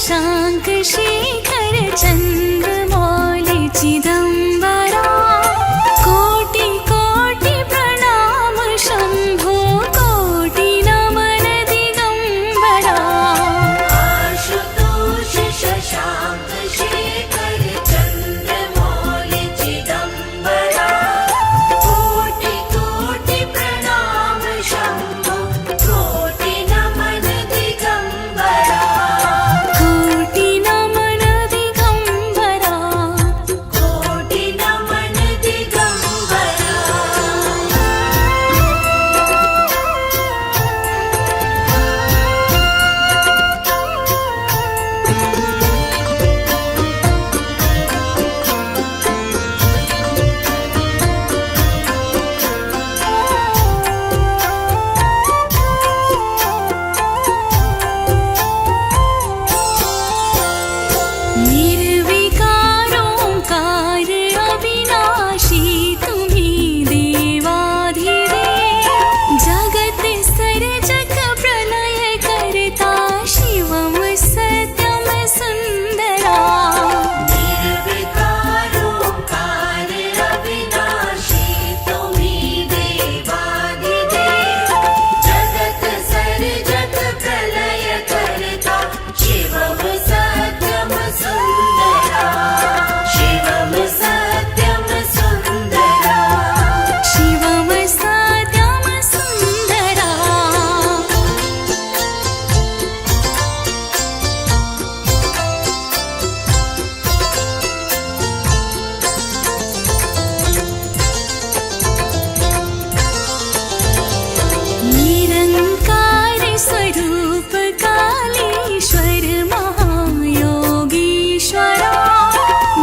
शशाङ्क शेखर चन्द्रमौलि चिदम्बरा कोटि कोटि प्रणाम शम्भो कोटि नमन दिगम्बरा आशुतोष शशाङ्क शेखर चन्द्रमौलि चिदम्बरा कोटि कोटि प्रणाम शम्भो कोटि नमन दिगम्बरा कोटि नमन दिगम्बरा कोटि नमन दिगम्बरा निर्विकारोऽकार अविनाशी तुम्ही देवाधिदेव जगत सर्जक प्रलय करता शिवम सत्यम सुन्दरा निर्विकारोऽकार अविनाशी तुम्ही देवाधिदेव जगत सर्जक प्रलय करता शिवम सत्यम सुन्दरा शिवम सत्यम सुन्दरा शिवम सत्यम सुन्दरा निरङ्कार स्वरूप कालेश्वर महायोगीश्वरा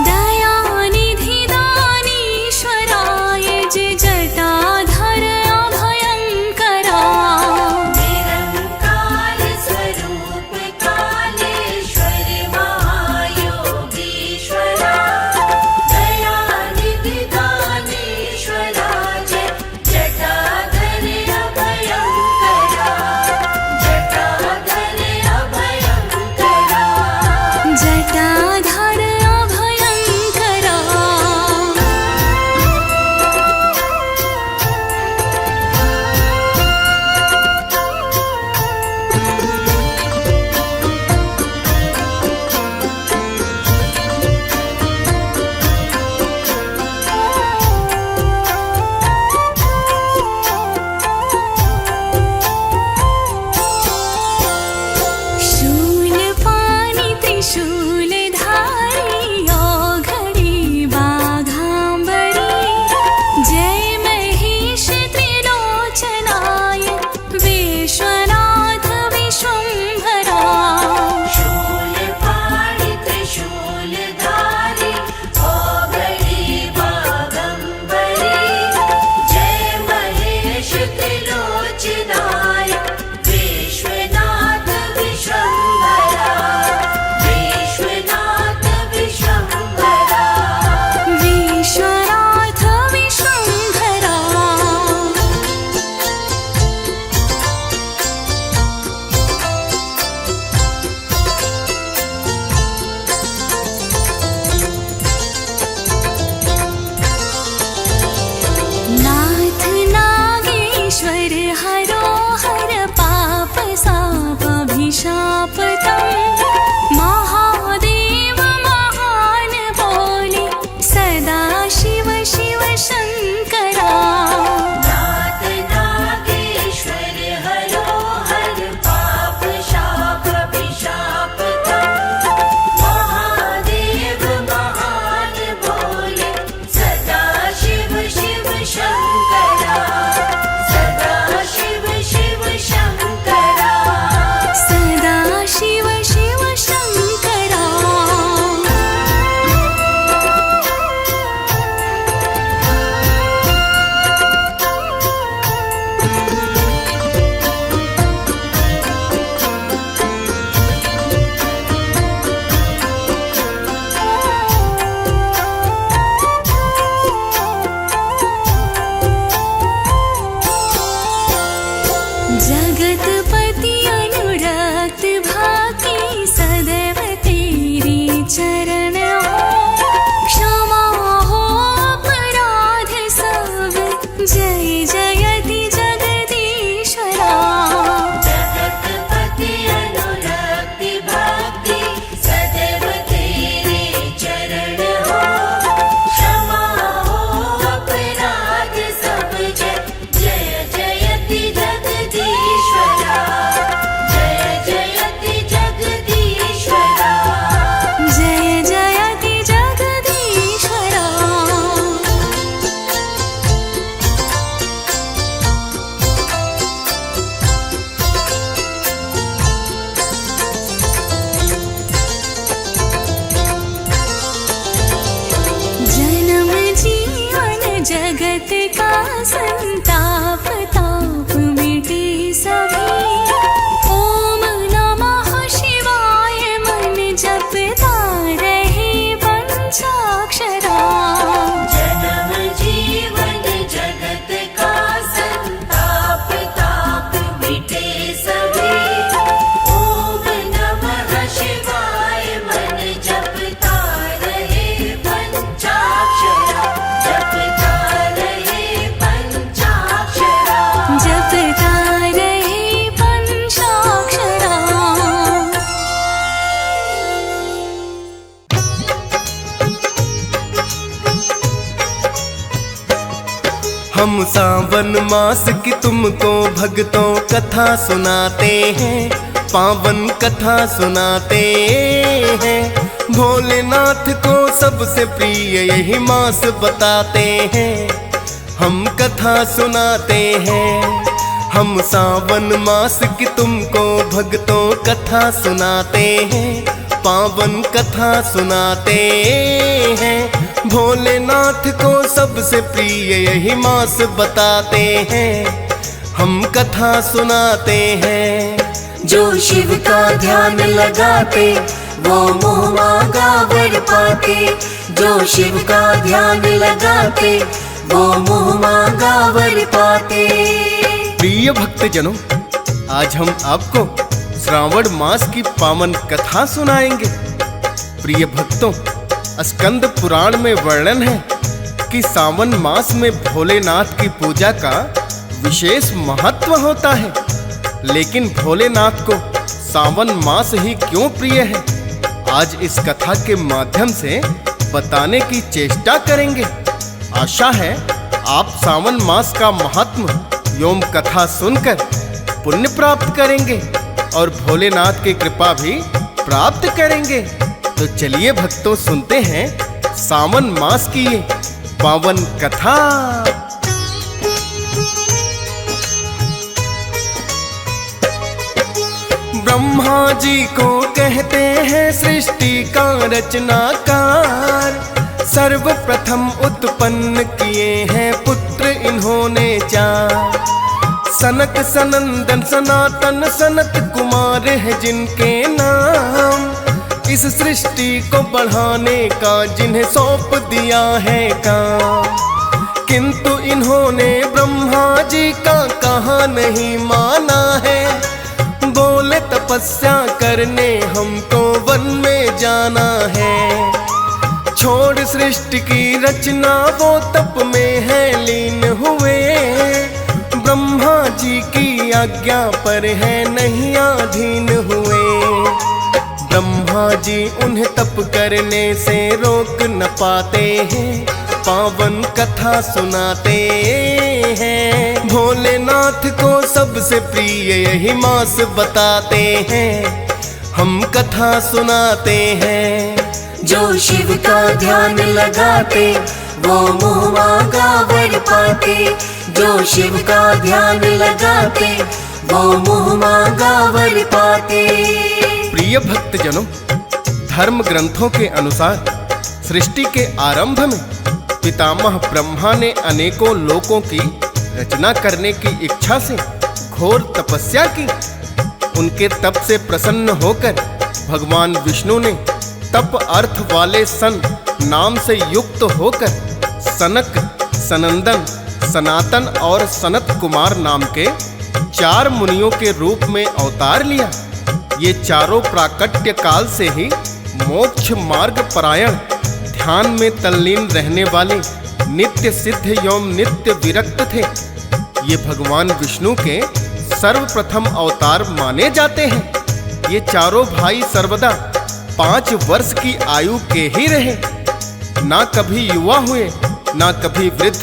दयानिधि दानीश्वराय जय जटाधर अभयङ्करा निरङ्कार स्वरूप कालेश्वर महायोगीश्वरा दयानिधि दानीश्वरा जय जटाधर अभयङ्करा जटाधर अभयङ्करा जटाधर अभयङ्करा शूलपाणि त्रिशूलधारी औघडी बाघाम्बरी जय महेश त्रिलोचनाय विश्वनाथ विश्वम्भरा शूलपाणि त्रिशूलधारी औघडी बाघम्बरी जय महेश त्रिलोचनाय विश्वनाथ विश्वम्भरा विश्वनाथ विश्वम्भरा विश्वनाथ विश्वम्भरा नाथ नागेश्वर हरो हर पाप सापभिशापतम् महादेव महान बोले सदा शिव शिव शङ्करा नाथ नागेश्वर हरो हर पाप शाप विशापतम् महादेव महान बोले सदा शिव शिव शङ्करा सदा शिव शिव शङ्करा सदा शिव शिव शङ्करा जगतपति अनुरक्त भाति सदैव हम सावन मास की तुमको भक्तों कथा सुनाते हैं, पावन कथा सुनाते हैं। भोलेनाथ को सबसे प्रिय यही मास बताते हैं, हम कथा सुनाते हैं। हम सावन मास की तुमको भक्तों कथा सुनाते हैं, पावन कथा सुनाते हैं। भोलेनाथ को सबसे प्रिय यही मास बताते हैं, हम कथा सुनाते हैं। जो शिव का ध्यान लगाते वो मुँह मांगा वर पाते, जो शिव का ध्यान लगाते वो मुँह मांगा वर पाते। प्रिय भक्तजनों, आज हम आपको श्रावण मास की पावन कथा सुनाएंगे। प्रिय भक्तों, स्कंद पुराण में वर्णन है कि सावन मास में भोलेनाथ की पूजा का विशेष महत्व होता है। लेकिन भोलेनाथ को सावन मास ही क्यों प्रिय है, आज इस कथा के माध्यम से बताने की चेष्टा करेंगे। आशा है आप सावन मास का महात्म एवं कथा सुनकर पुण्य प्राप्त करेंगे और भोलेनाथ की कृपा भी प्राप्त करेंगे। तो चलिए भक्तों, सुनते हैं सावन मास की ये पावन कथा। ब्रह्मा जी को कहते हैं सृष्टि का रचनाकार, सर्वप्रथम उत्पन्न किए हैं पुत्र इन्होंने चार। सनक सनंदन सनातन सनत कुमार है जिनके नाम, इस सृष्टि को बढ़ाने का जिन्हें सौंप दिया है काम। किंतु इन्होंने ब्रह्मा जी का कहा नहीं माना है, बोले तपस्या करने हमको वन में जाना है। छोड़ सृष्टि की रचना वो तप में है लीन हुए, ब्रह्मा जी की आज्ञा पर है नहीं अधीन हुए। ब्रह्मा जी उन्हें तप करने से रोक न पाते हैं, पावन कथा सुनाते हैं। भोलेनाथ को सबसे प्रिय यही मास बताते हैं, हम कथा सुनाते हैं। जो शिव का ध्यान लगाते वो मुँह मांगा वर पाते, जो शिव का ध्यान लगाते वो मुँह मांगा वर पाते। प्रिय भक्तजनों, धर्म ग्रंथों के अनुसार सृष्टि के आरंभ में पितामह ब्रह्मा ने अनेकों लोकों की रचना करने की इच्छा से घोर तपस्या की। उनके तप से प्रसन्न होकर भगवान विष्णु ने तप अर्थ वाले सन नाम से युक्त होकर सनक, सनंदन, सनातन और सनत कुमार नाम के 4 मुनियों के रूप में अवतार लिया। ये चारों प्राकट्य काल से ही मोक्ष मार्ग परायण, ध्यान में तल्लीन रहने वाले, नित्य सिद्ध एवं नित्य विरक्त थे। ये भगवान विष्णु के सर्वप्रथम अवतार माने जाते हैं। ये चारों भाई सर्वदा 5 वर्ष की आयु के ही रहे, ना कभी युवा हुए ना कभी वृद्ध।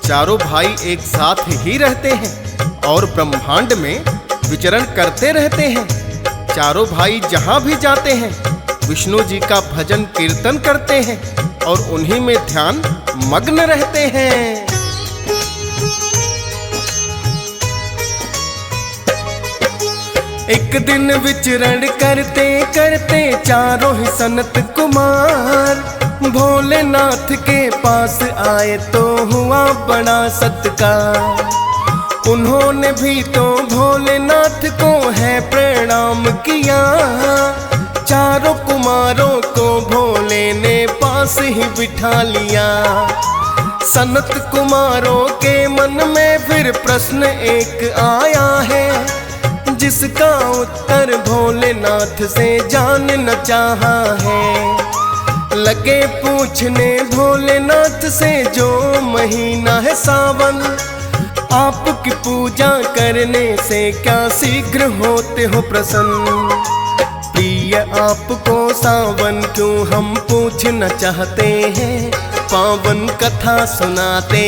चारों भाई एक साथ ही रहते हैं और ब्रह्मांड में विचरण करते रहते हैं। चारों भाई जहां भी जाते हैं विष्णु जी का भजन कीर्तन करते हैं और उन्हीं में ध्यान मग्न रहते हैं। एक दिन विचरण करते करते चारों ही सनत कुमार भोलेनाथ के पास आए तो हुआ बड़ा सत्कार। उन्होंने भी तो भोलेनाथ को है प्रणाम किया, चारों कुमारों को भोले ने पास ही बिठा लिया। सनत कुमारों के मन में फिर प्रश्न एक आया है, जिसका उत्तर भोलेनाथ से जानना चाहा है। लगे पूछने भोलेनाथ से जो महीना है सावन, आपकी पूजा करने से क्या शीघ्र होते हो प्रसन्न। प्रिय आपको सावन क्यों हम पूछना चाहते हैं, पावन कथा सुनाते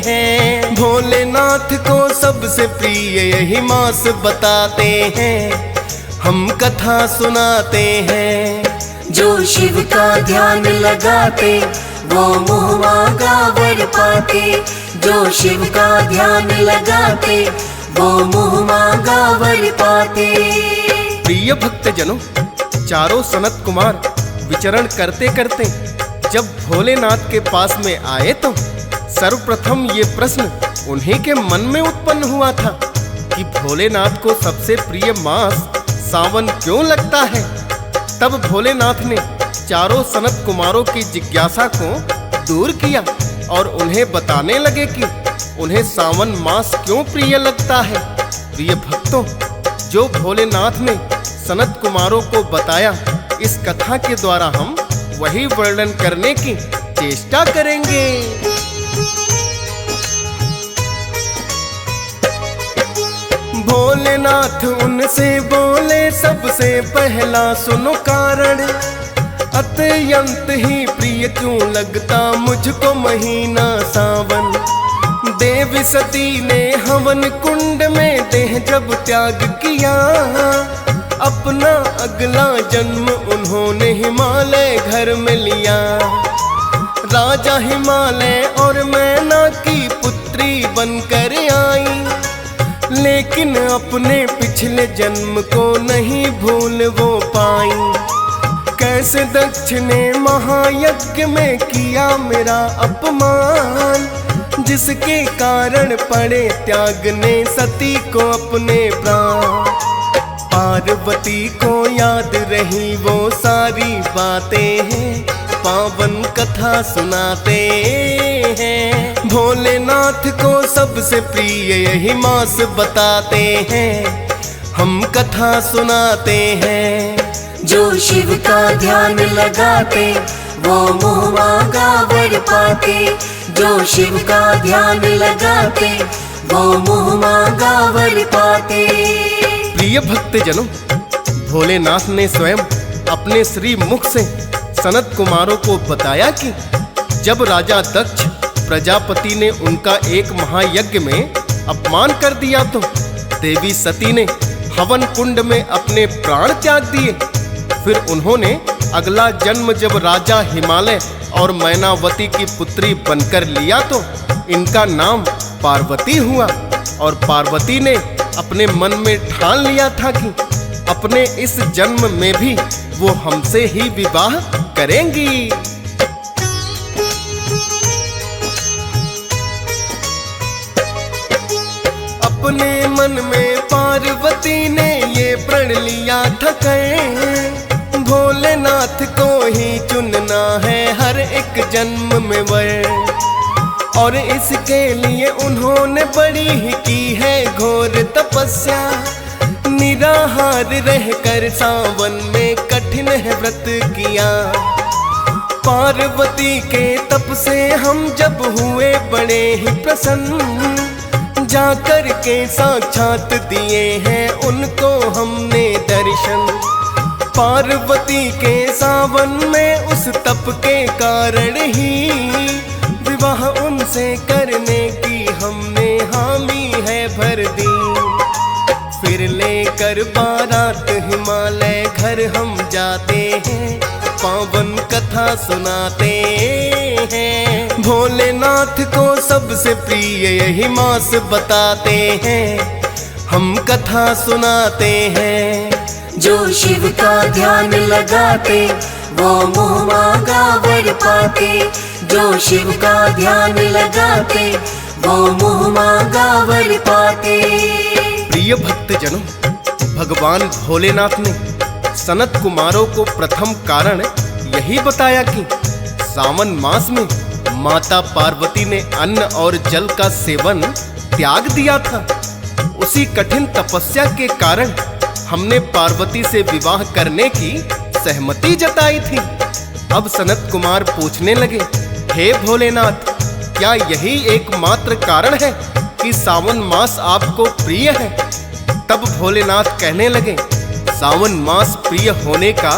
हैं। भोलेनाथ को सबसे प्रिय यही मास बताते हैं, हम कथा सुनाते हैं। जो शिव का ध्यान लगाते वो मुँह मांगा वर पाते। जो शिव का ध्यान लगाते वो मुँह मांगा वर पाते। प्रिय भक्तजनों, चारों सनत कुमार विचरण करते करते जब भोलेनाथ के पास में आए तो सर्वप्रथम ये प्रश्न उन्हीं के मन में उत्पन्न हुआ था कि भोलेनाथ को सबसे प्रिय मास सावन क्यों लगता है। तब भोलेनाथ ने चारों सनत कुमारों की जिज्ञासा को दूर किया और उन्हें बताने लगे कि उन्हें सावन मास क्यों प्रिय लगता है। प्रिय भक्तों, जो भोलेनाथ ने सनत कुमारों को बताया, इस कथा के द्वारा हम वही वर्णन करने की चेष्टा करेंगे। भोलेनाथ उनसे बोले, सबसे पहला सुनो कारण, अत्यंत ही प्रिय क्यों लगता मुझको महीना सावन। देवी सती ने हवन कुंड में देह जब त्याग किया, अपना अगला जन्म उन्होंने हिमालय घर में लिया। राजा हिमालय और मैना की पुत्री बनकर आई, लेकिन अपने पिछले जन्म को नहीं भूल वो पाई। कैसे दक्ष ने महायज्ञ में किया मेरा अपमान, जिसके कारण पड़े त्यागने सती को अपने प्राण। पार्वती को याद रही वो सारी बातें हैं, पावन कथा सुनाते हैं। भोलेनाथ को सबसे प्रिय यही मास बताते हैं, हम कथा सुनाते हैं। जो शिव का ध्यान लगाते वो मुँह मांगा वर पाते। जो शिव का ध्यान लगाते वो मुँह मांगा वर पाते। प्रिय भक्तजनों, भोलेनाथ ने स्वयं अपने श्री मुख से सनत कुमारों को बताया कि जब राजा दक्ष प्रजापति ने उनका एक महायज्ञ में अपमान कर दिया तो देवी सती ने हवन कुंड में अपने प्राण त्याग दिए। फिर उन्होंने अगला जन्म जब राजा हिमालय और मैनावती की पुत्री बनकर लिया तो इनका नाम पार्वती हुआ। और पार्वती ने अपने मन में ठान लिया था कि अपने इस जन्म में भी वो हमसे ही विवाह करेंगी। अपने मन में पार्वती ने ये प्रण लिया था कि भोलेनाथ को ही चुनना है हर एक जन्म में वर। और इसके लिए उन्होंने बड़ी ही की है घोर तपस्या, निराहार रहकर सावन में कठिन है व्रत किया। पार्वती के तप से हम जब हुए बड़े ही प्रसन्न, जाकर के साक्षात दिए हैं उनको हमने दर्शन। पार्वती के सावन में उस तप के कारण ही विवाह उनसे करने की हमने हामी है भर दी। फिर लेकर बारात हिमालय घर हम जाते हैं, पावन कथा सुनाते हैं। भोलेनाथ को सबसे प्रिय यही मास बताते हैं, हम कथा सुनाते हैं। जो शिव का ध्यान लगाते वो मुँह मांगा वर पाते। जो शिव का ध्यान लगाते वो मुँह मांगा वर पाते। प्रिय भक्तजनों, भगवान भोलेनाथ ने सनत कुमारों को प्रथम कारण यही बताया कि सावन मास में माता पार्वती ने अन्न और जल का सेवन त्याग दिया था। उसी कठिन तपस्या के कारण हमने पार्वती से विवाह करने की सहमति जताई थी। अब सनत कुमार पूछने लगे, हे भोलेनाथ, क्या यही एकमात्र कारण है कि सावन मास आपको प्रिय है? तब भोलेनाथ कहने लगे, सावन मास प्रिय होने का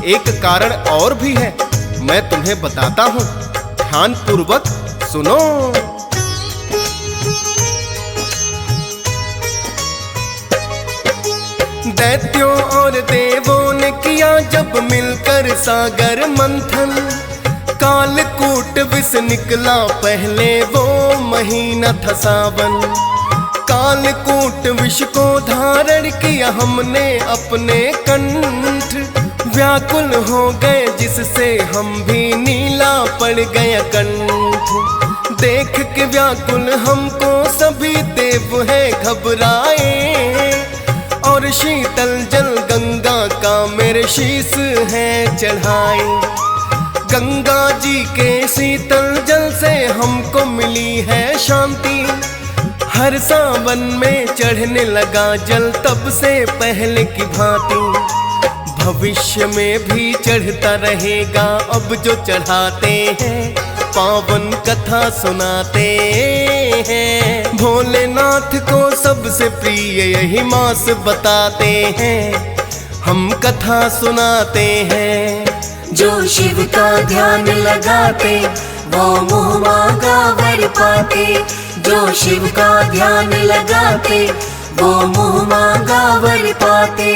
एक कारण और भी है, मैं तुम्हें बताता हूँ, ध्यान पूर्वक सुनो। दैत्यों और देवों ने किया जब मिलकर सागर मंथन, कालकूट विष निकला पहले वो महीना था सावन। कालकूट विष को धारण किया हमने अपने कंठ, व्याकुल हो गए जिससे हम भी नीला पड़ गया कंठ। देख के व्याकुल हमको सभी देव है घबराए, और शीतल जल गंगा का मेरे शीश है चढ़ाए। गंगा जी के शीतल जल से हमको मिली है शांति, हर सावन में चढ़ने लगा जल तब से पहले की भांति। भविष्य में भी चढ़ता रहेगा अब जो चढ़ाते हैं, पावन कथा सुनाते हैं। भोलेनाथ को सबसे प्रिय यही मास बताते हैं, हम कथा सुनाते हैं। जो शिव का ध्यान लगाते वो मुँह मांगा वर पाते। जो शिव का ध्यान लगाते वो मुँह मांगा वर पाते।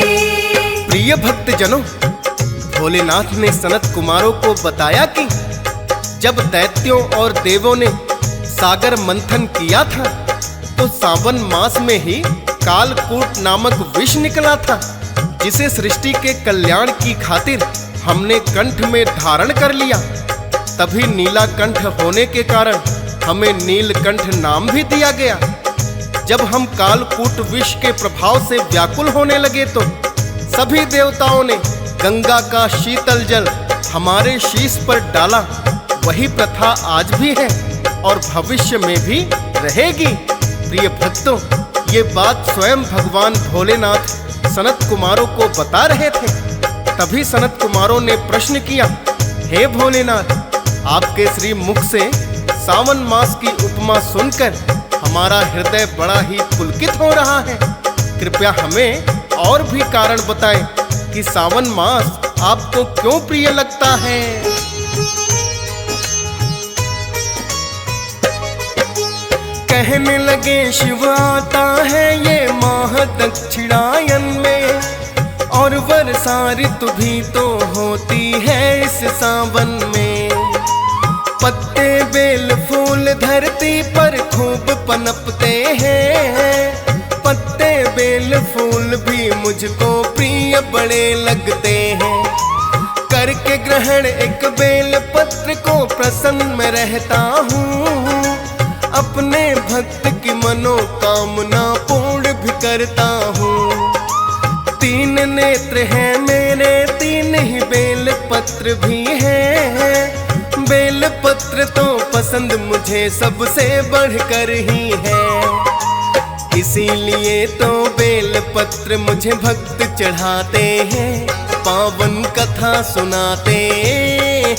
प्रिय भक्तजनों, भोलेनाथ ने सनत कुमारों को बताया कि जब दैत्यों और देवों ने सागर मंथन किया था तो सावन मास में ही कालकूट नामक विष निकला था, जिसे सृष्टि के कल्याण की खातिर हमने कंठ में धारण कर लिया। तभी नीलाकंठ होने के कारण हमें नीलकंठ नाम भी दिया गया। जब हम कालकूट विष के प्रभाव से व्याकुल होने लगे तो सभी देवताओं ने गंगा का शीतल जल हमारे शीश पर डाला। वही प्रथा आज भी है और भविष्य में भी रहेगी। प्रिय भक्तों, ये बात स्वयं भगवान भोलेनाथ सनत कुमारों को बता रहे थे। तभी सनत कुमारों ने प्रश्न किया, हे भोलेनाथ, आपके श्री मुख से सावन मास की उपमा सुनकर हमारा हृदय बड़ा ही पुलकित हो रहा है। कृपया हमें और भी कारण बताएं कि सावन मास आपको क्यों प्रिय लगता है। कहने लगे शिव आता है ये माह दक्षिणायन में, और वर्षा ऋतु भी तो होती है इस सावन में। पत्ते बेल फूल धरती पर खूब पनपते हैं, पत्ते बेल फूल भी मुझको प्रिय बड़े लगते हैं। करके ग्रहण एक बेल पत्र को प्रसन्न में रहता हूँ, अपने भक्त की मनोकामना पूर्ण भी करता हूँ। 3 नेत्र हैं मेरे, 3 ही बेल पत्र भी हैं। बेल पत्र तो पसंद मुझे सबसे बढ़कर ही है, इसीलिए तो बेल पत्र मुझे भक्त चढ़ाते हैं, पावन कथा सुनाते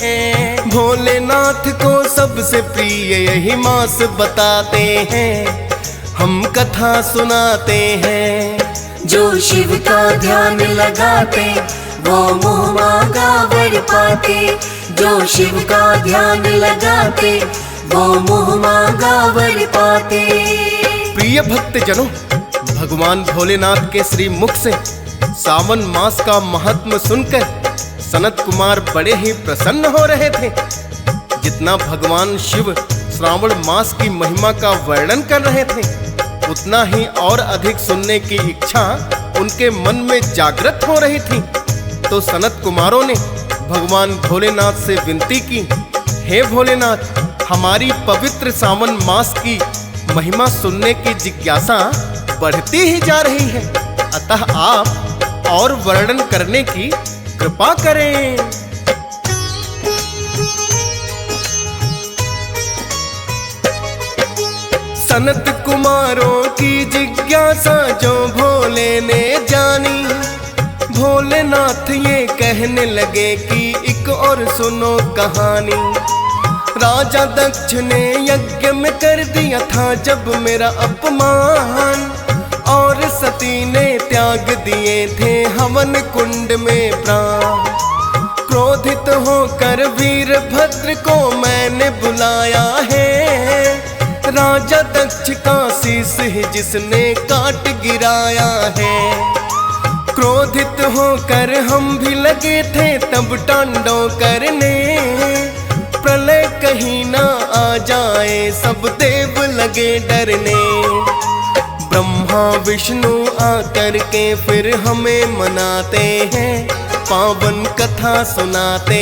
हैं। भोलेनाथ को सबसे प्रिय यही मास बताते हैं, हम कथा सुनाते हैं। जो शिव का ध्यान लगाते वो मुँह मांगा वर पाते। जो शिव का ध्यान लगाते वो मुँह मांगा वर पाते। प्रिय भक्तजनों, भगवान भोलेनाथ के श्री मुख से सावन मास का महत्व सुनकर सनत कुमार बड़े ही प्रसन्न हो रहे थे। जितना भगवान शिव श्रावण मास की महिमा का वर्णन कर रहे थे, उतना ही और अधिक सुनने की इच्छा उनके मन में जागृत हो रही थी। तो सनत कुमारों ने भगवान भोलेनाथ से विनती की, हे भोलेनाथ, हमारी पवित्र सावन मास की महिमा सुनने की जिज्ञासा बढ़ती ही जा रही है, अतः आप और वर्णन करने की कृपा करें। सनत कुमारों की जिज्ञासा जो भोले ने जानी, भोलेनाथ ये कहने लगे कि एक और सुनो कहानी। राजा दक्ष ने यज्ञ में कर दिया था जब मेरा अपमान, और सती ने त्याग दिए थे हवन कुंड में प्राण। क्रोधित होकर वीरभद्र को मैंने बुलाया है, राजा दक्ष का शीश ही जिसने काट गिराया है। क्रोधित होकर हम भी लगे थे तब तांडव करने, प्रलय कहीं ना आ जाए सब देव लगे डरने। ब्रह्मा विष्णु आकर के फिर हमें मनाते हैं, पावन कथा सुनाते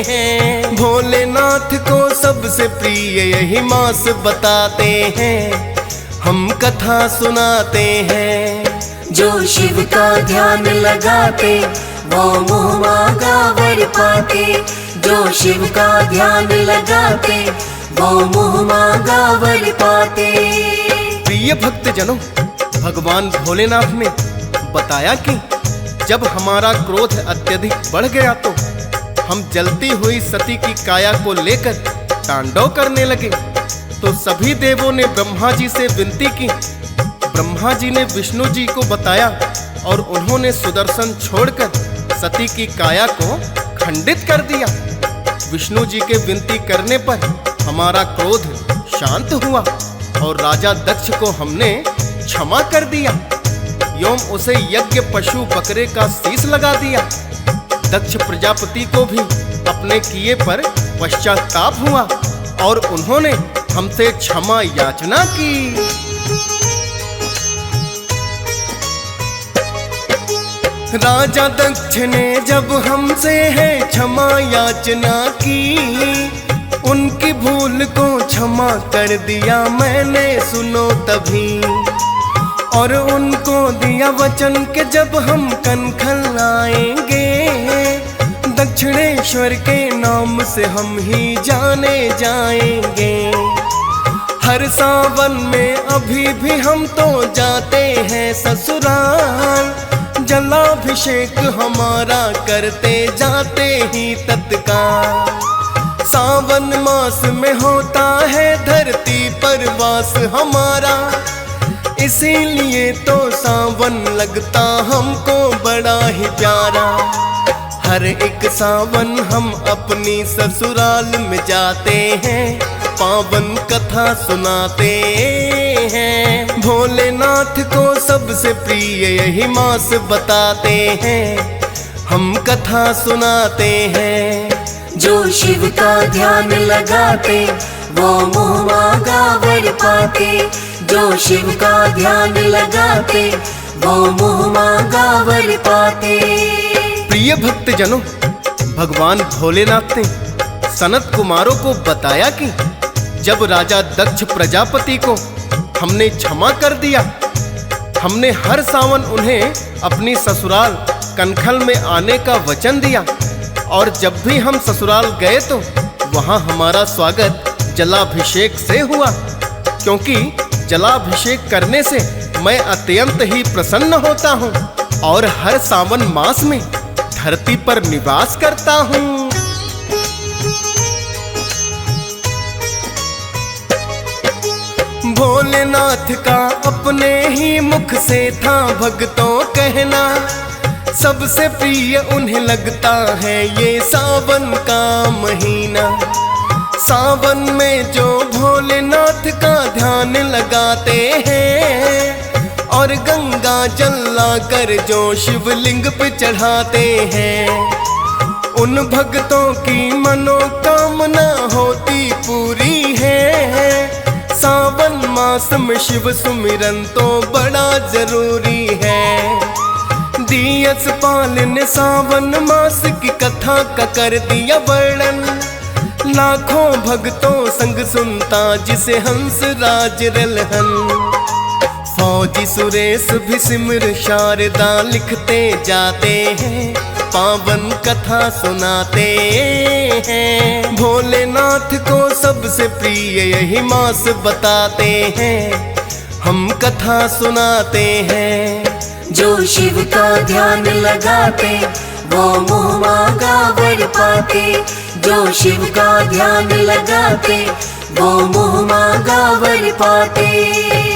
हैं। भोलेनाथ को सबसे प्रिय यही मास बताते हैं, हम कथा सुनाते हैं। जो शिव का ध्यान लगाते वो मुँह मांगा वर पाते, जो शिव का ध्यान लगाते वो मुँह मांगा वर पाते। प्रिय भक्तजनों, भगवान भोलेनाथ ने बताया कि जब हमारा क्रोध अत्यधिक बढ़ गया तो हम जलती हुई सती की काया को लेकर तांडव करने लगे। तो सभी देवों ने ब्रह्मा जी से विनती की। ब्रह्मा जी ने विष्णु जी को बताया और उन्होंने सुदर्शन छोड़कर सती की काया को खंडित कर दिया। विष्णु जी के विनती करने पर हमारा क्रोध शांत हुआ और राजा दक्ष को हमने क्षमा कर दिया एवं उसे यज्ञ पशु बकरे का शीश लगा दिया। दक्ष प्रजापति को भी अपने किए पर पश्चाताप हुआ और उन्होंने हमसे क्षमा याचना की। राजा दक्ष ने जब हमसे है क्षमा याचना की, उनकी भूल को क्षमा कर दिया मैंने सुनो तभी। और उनको दिया वचन के जब हम कनखल आएंगे, दक्षिणेश्वर के नाम से हम ही जाने जाएंगे। हर सावन में अभी भी हम तो जाते हैं ससुराल, जलाभिषेक हमारा करते जाते ही तत्काल। सावन मास में होता है धरती पर वास हमारा, इसीलिए तो सावन लगता हमको बड़ा ही प्यारा। हर एक सावन हम अपनी ससुराल में जाते हैं, पावन कथा सुनाते हैं। भोलेनाथ को सबसे प्रिय यही मास बताते हैं, हम कथा सुनाते हैं। जो शिव का ध्यान लगाते वो मुँह मांगा वर पाते, जो शिव का ध्यान लगाते वो मुँह मांगा वर पाते। प्रिय भक्तजनों, भगवान भोलेनाथ ने सनत कुमारों को बताया कि जब राजा दक्ष प्रजापति को हमने क्षमा कर दिया, हमने हर सावन उन्हें अपनी ससुराल कनखल में आने का वचन दिया और जब भी हम ससुराल गए तो वहाँ हमारा स्वागत जलाभिषेक से हुआ, क्योंकि जलाभिषेक करने से मैं अत्यंत ही प्रसन्न होता हूँ और हर सावन मास में धरती पर निवास करता हूँ। भोलेनाथ का अपने ही मुख से था भक्तों कहना, सबसे प्रिय उन्हें लगता है ये सावन का महीना। सावन में जो भोलेनाथ का ध्यान लगाते हैं और गंगा जल लाकर जो शिवलिंग पे चढ़ाते हैं, उन भक्तों की मनोकामना होती पूरी है। सावन मास में शिव सुमिरन तो बड़ा जरूरी है। दियस पाल ने सावन मास की कथा का कर दिया वर्णन, लाखों भक्तों संग सुनता जिसे हंस राज रलहन। फौजी सुरेश भी सिमर शारदा लिखते जाते हैं, पावन कथा सुनाते हैं। भोलेनाथ को सबसे प्रिय यही मास बताते हैं, हम कथा सुनाते हैं। जो शिव का ध्यान लगाते वो मुँह मांगा वर पाते, जो शिव का ध्यान लगाते वो मुँह मांगा वर पाते।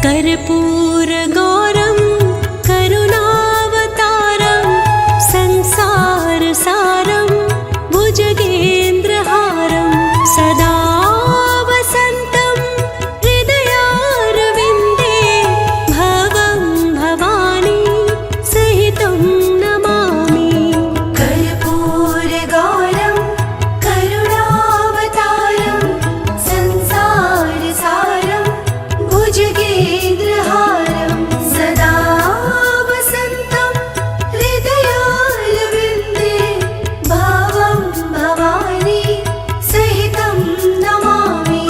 कर्पूरगौरं करुणावतारं संसारसारं भुजगेन्द्रहारं सदा वसन्तं हृदयारविन्दे भवं भवानी सहितं नमामि। कर्पूरगौरं करुणावतारं संसारसारं भुजगेन्द्रहारं सदा वसन्तं हृदयारविन्दे भवं भवानी सहितं नमामि।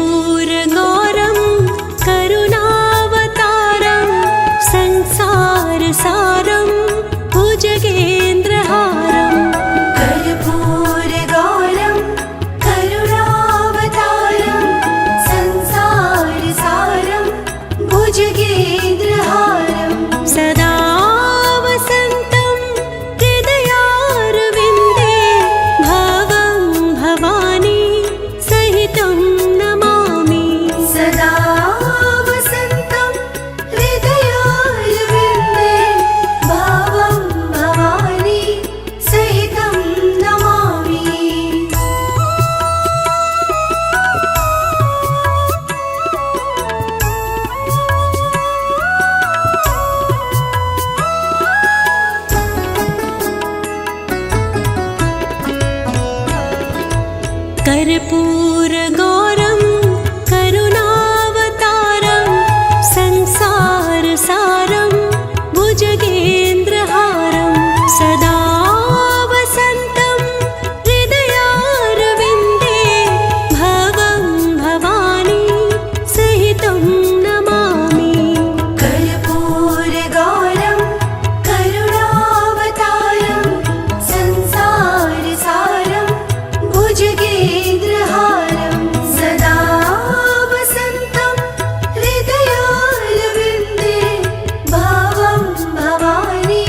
कर्पूरगौरं करुणावतारं संसारसारं भुजगेन्द्रहारं कर्पूरगौरं करुणावतारं संसारसारं भुजगेन्द्रहारं सदा वसन्तं हृदयारविन्दे भवं भवानी सहितं नमामि। सदा वसन्तं हृदयारविन्दे भवं भवानी सहितं नमामि। कर्पूरगौरं करुणावतारं संसारसारं भुजगेन्द्रहारं सदा वसन्तं हृदयारविन्दे भवं भवानी सहितं नमामि। कर्पूरगौरं करुणावतारं संसारसारं भुजगेन्द्रहारं सदा वसन्तं हृदयारविन्दे भवं भवानी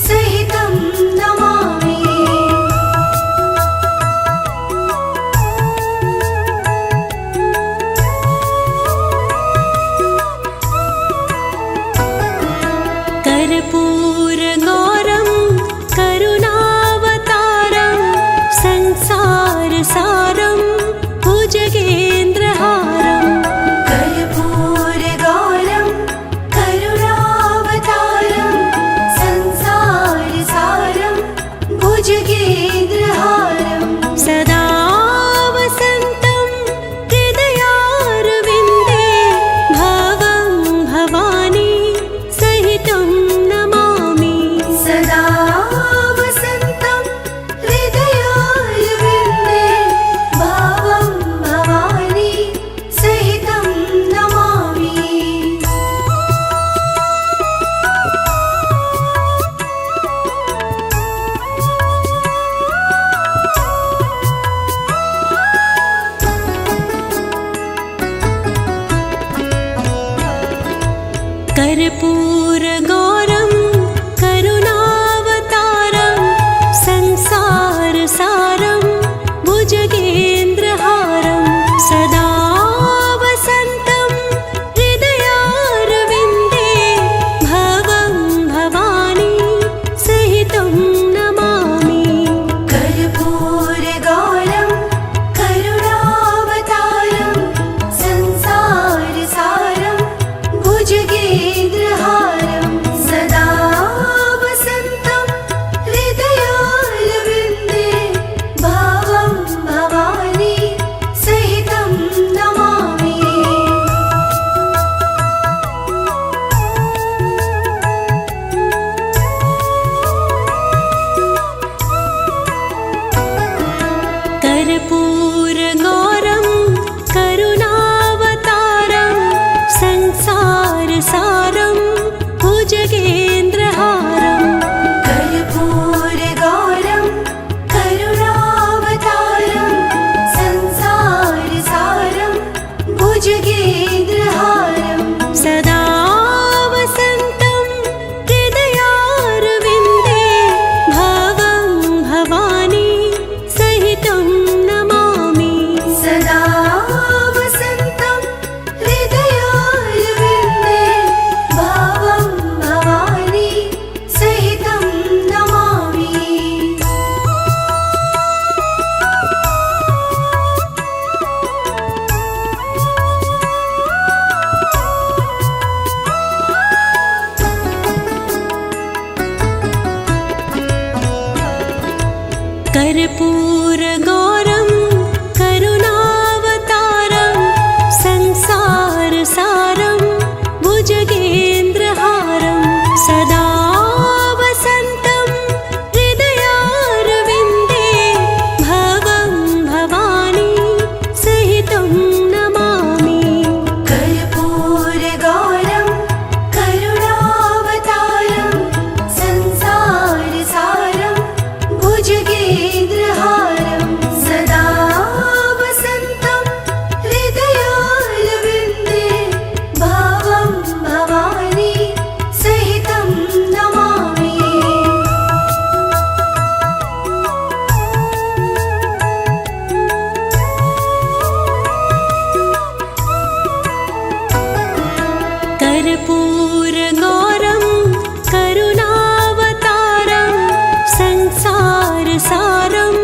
सहितं नमामि। कर्पूरगौरं करुणावतारं संसारसारं भुजगेन्द्रहारं कर्पूरगौरं करुणावतारं संसारसारं भुजगेन्द्रहारं सदा वसन्तं हृदयारविन्दे भवं भवानी सहितं नमामि। कर्पूरगौरं करुणावतारं संसारसारं भुजगेन्द्रहारं सदा वसन्तं हृदयारविन्दे भवं भवानी सहितं नमामि। कर्पूरगौरं करुणावतारं संसारसारं भुजगेन्द्रहारं सदा वसन्तं हृदयारविन्दे भवं भवानी सहितं नमामि। कर्पूरगौरं करुणावतारं संसारसारं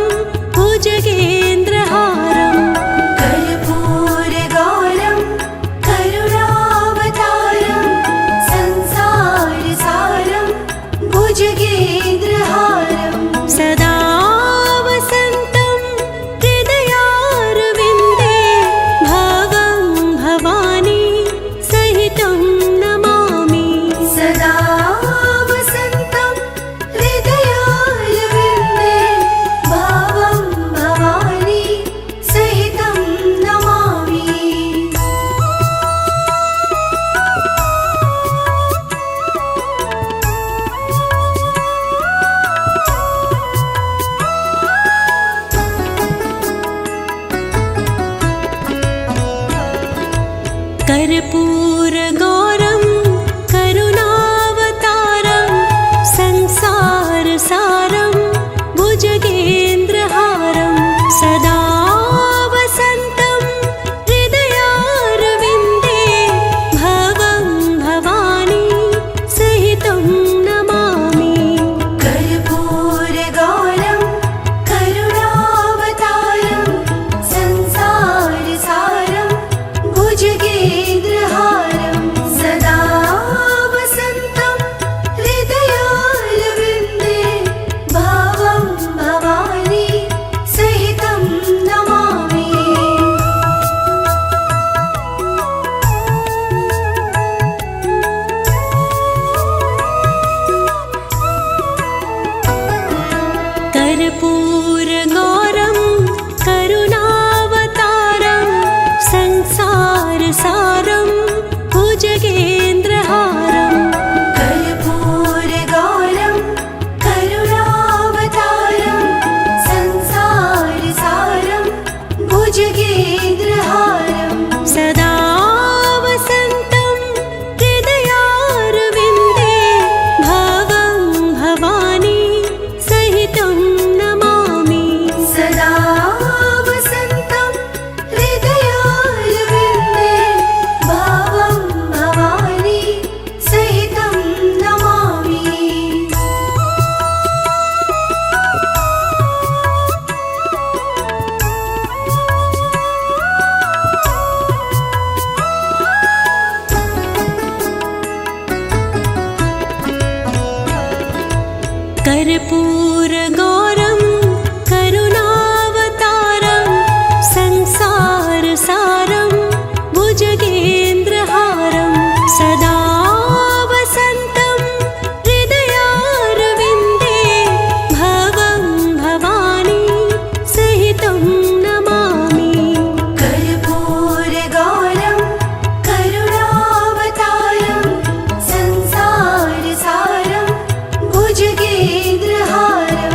भुजगेन्द्रहारं कर्पूरगौरं करुणावतारं संसारसारं भुजगेन्द्रहारं सदा वसन्तं हृदयारविन्दे भवं भवानी सहितं नमामि। सदा वसन्तं हृदयारविन्दे भवं भवानी सहितं नमामि। कर्पूरगौरं करुणावतारं संसारसारं भुजगेन्द्रहारं सदा वसन्तं हृदयारविन्दे भवं भवानी सहितं नमामि। कर्पूरगौरं करुणावतारं संसारसारं भुजगेन्द्रहारं सदा वसन्तं हृदयारविन्दे भवं भवानी सहितं नमामि। कर्पूरगौरं करुणावतारं संसारसारं भुजगेन्द्रहारं कर्पूरगौरं करुणावतारं संसारसारं भुजगेन्द्रहारं सदा वसन्तं हृदयारविन्दे भवं भवानी सहितं नमामि। सदा वसन्तं हृदयारविन्दे भवं भवानी सहितं नमामि। कर्पूरगौरं करुणावतारं संसारसारं भुजगेन्द्रहारं सदा वसन्तं हृदयारविन्दे भवं भवानी सहितं नमामि। कर्पूरगौरं करुणावतारं संसारसारं भुजगेन्द्रहारं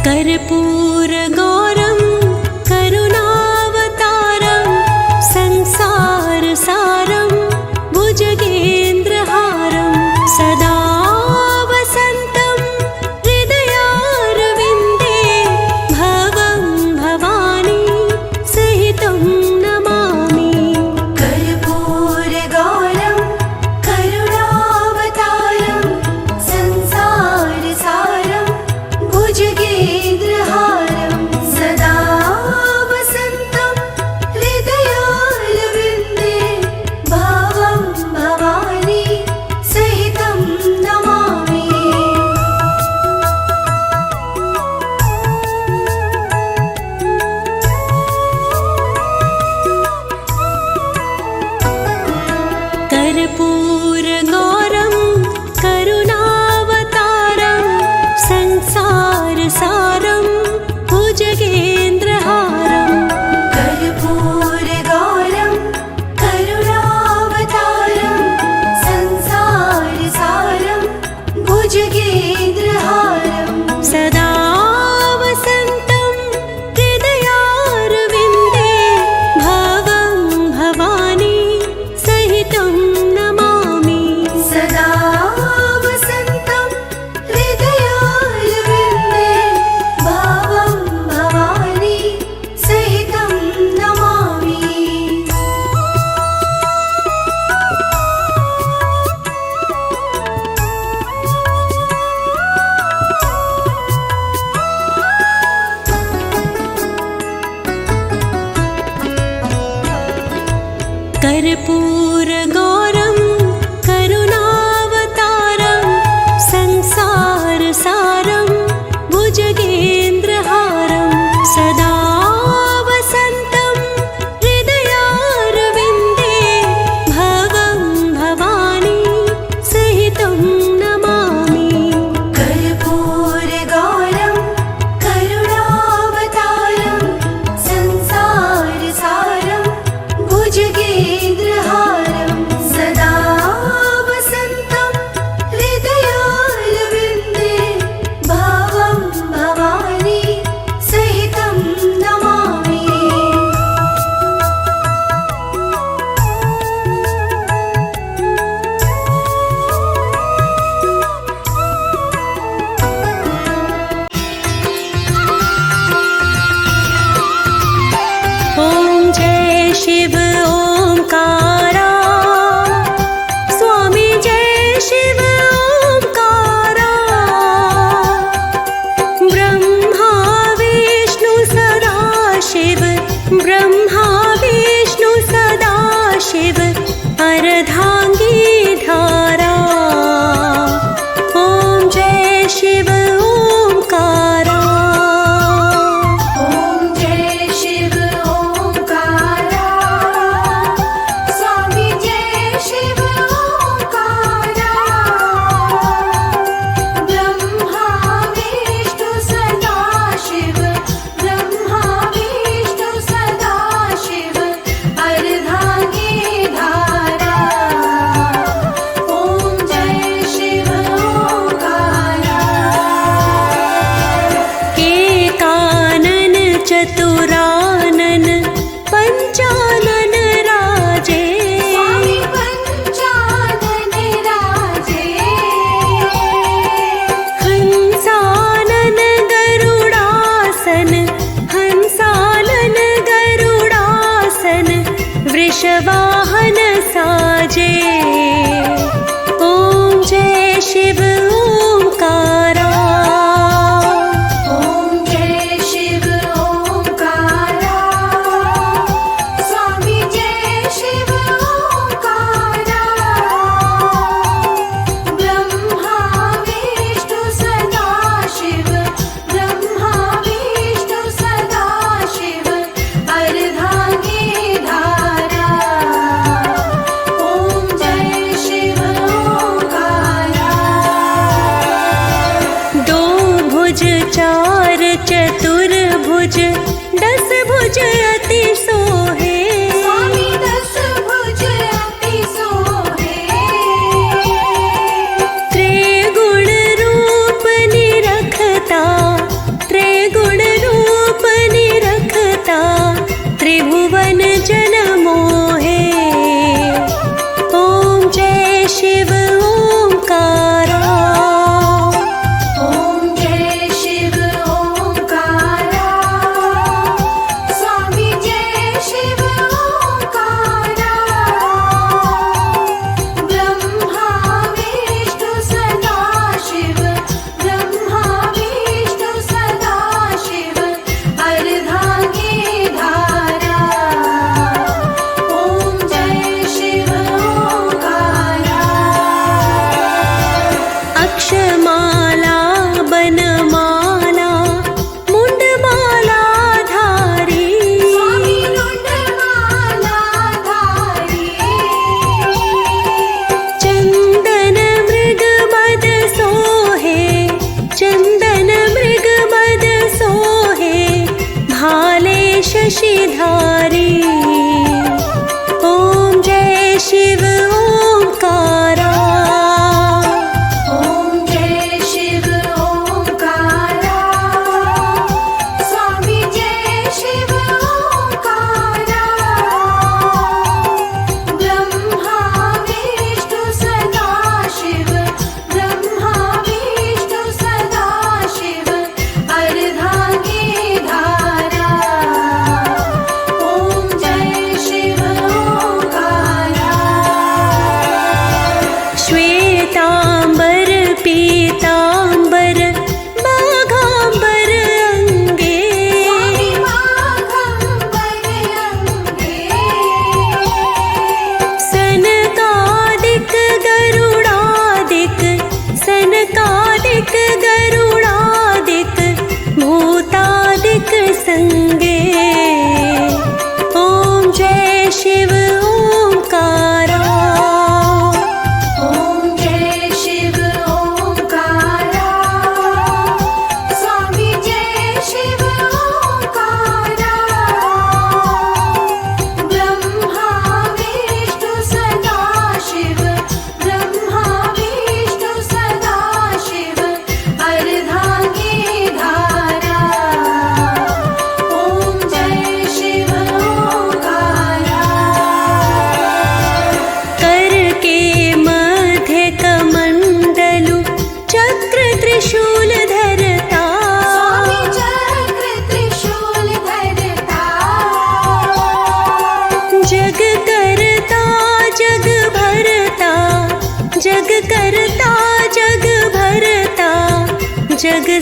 कर्पूरगौरं करुणावतारं संसारसारं भुजगेन्द्रहारं सदा वसन्तं हृदयारविन्दे भवं भवानी सहितं नमामि। कर्पूरगौरं करुणावतारं संसारसारं भुजगेन्द्रहारं सदा वसन्तं हृदयारविन्दे भवं भवानी सहितं नमामि। कर्पूरगौरं करुणावतारं संसारसारं भुजगेन्द्रहारं कर्पूरगौरं करुणावतारं संसारसारं भुजगेन्द्रहारं सदा वसन्तं हृदयारविन्दे भवं भवानी सहितं नमामि। सदा वसन्तं हृदयारविन्दे भवं भवानी सहितं नमामि। कर्पूरगौरं करुणावतारं संसारसारं भुजगेन्द्रहारं सदा वसन्तं हृदयारविन्दे भवं भवानी सहितं नमामि। कर्पूरगौरं करुणावतारं संसारसारं भुजगेन्द्रहारं सदा वसन्तं हृदयारविन्दे भवं भवानी सहितं नमामि। ॐ जय शिव ओंकारा स्वामी जय शिव ओंकारा ब्रह्मा विष्णु सदा शिव ब्रह्मा विष्णु सदा शिव अर्धांगी धारा ॐ जय शिव ओंकारा ॐ जय शिव ओंकारा स्वामी जय शिव ओंकारा ब्रह्मा विष्णु सदा शिव ब्रह्मा विष्णु सदा शिव अर्धांगी धारा ॐ जय शिव ओंकारा एकानन चतुरानन पंचानन राजे स्वामी पंचानन राजे हंसानन गरुडासन हंसानन गरुडासन वृषवाहन साजे ॐ जय शिव ओंकारा ॐ जय शिव ओंकारा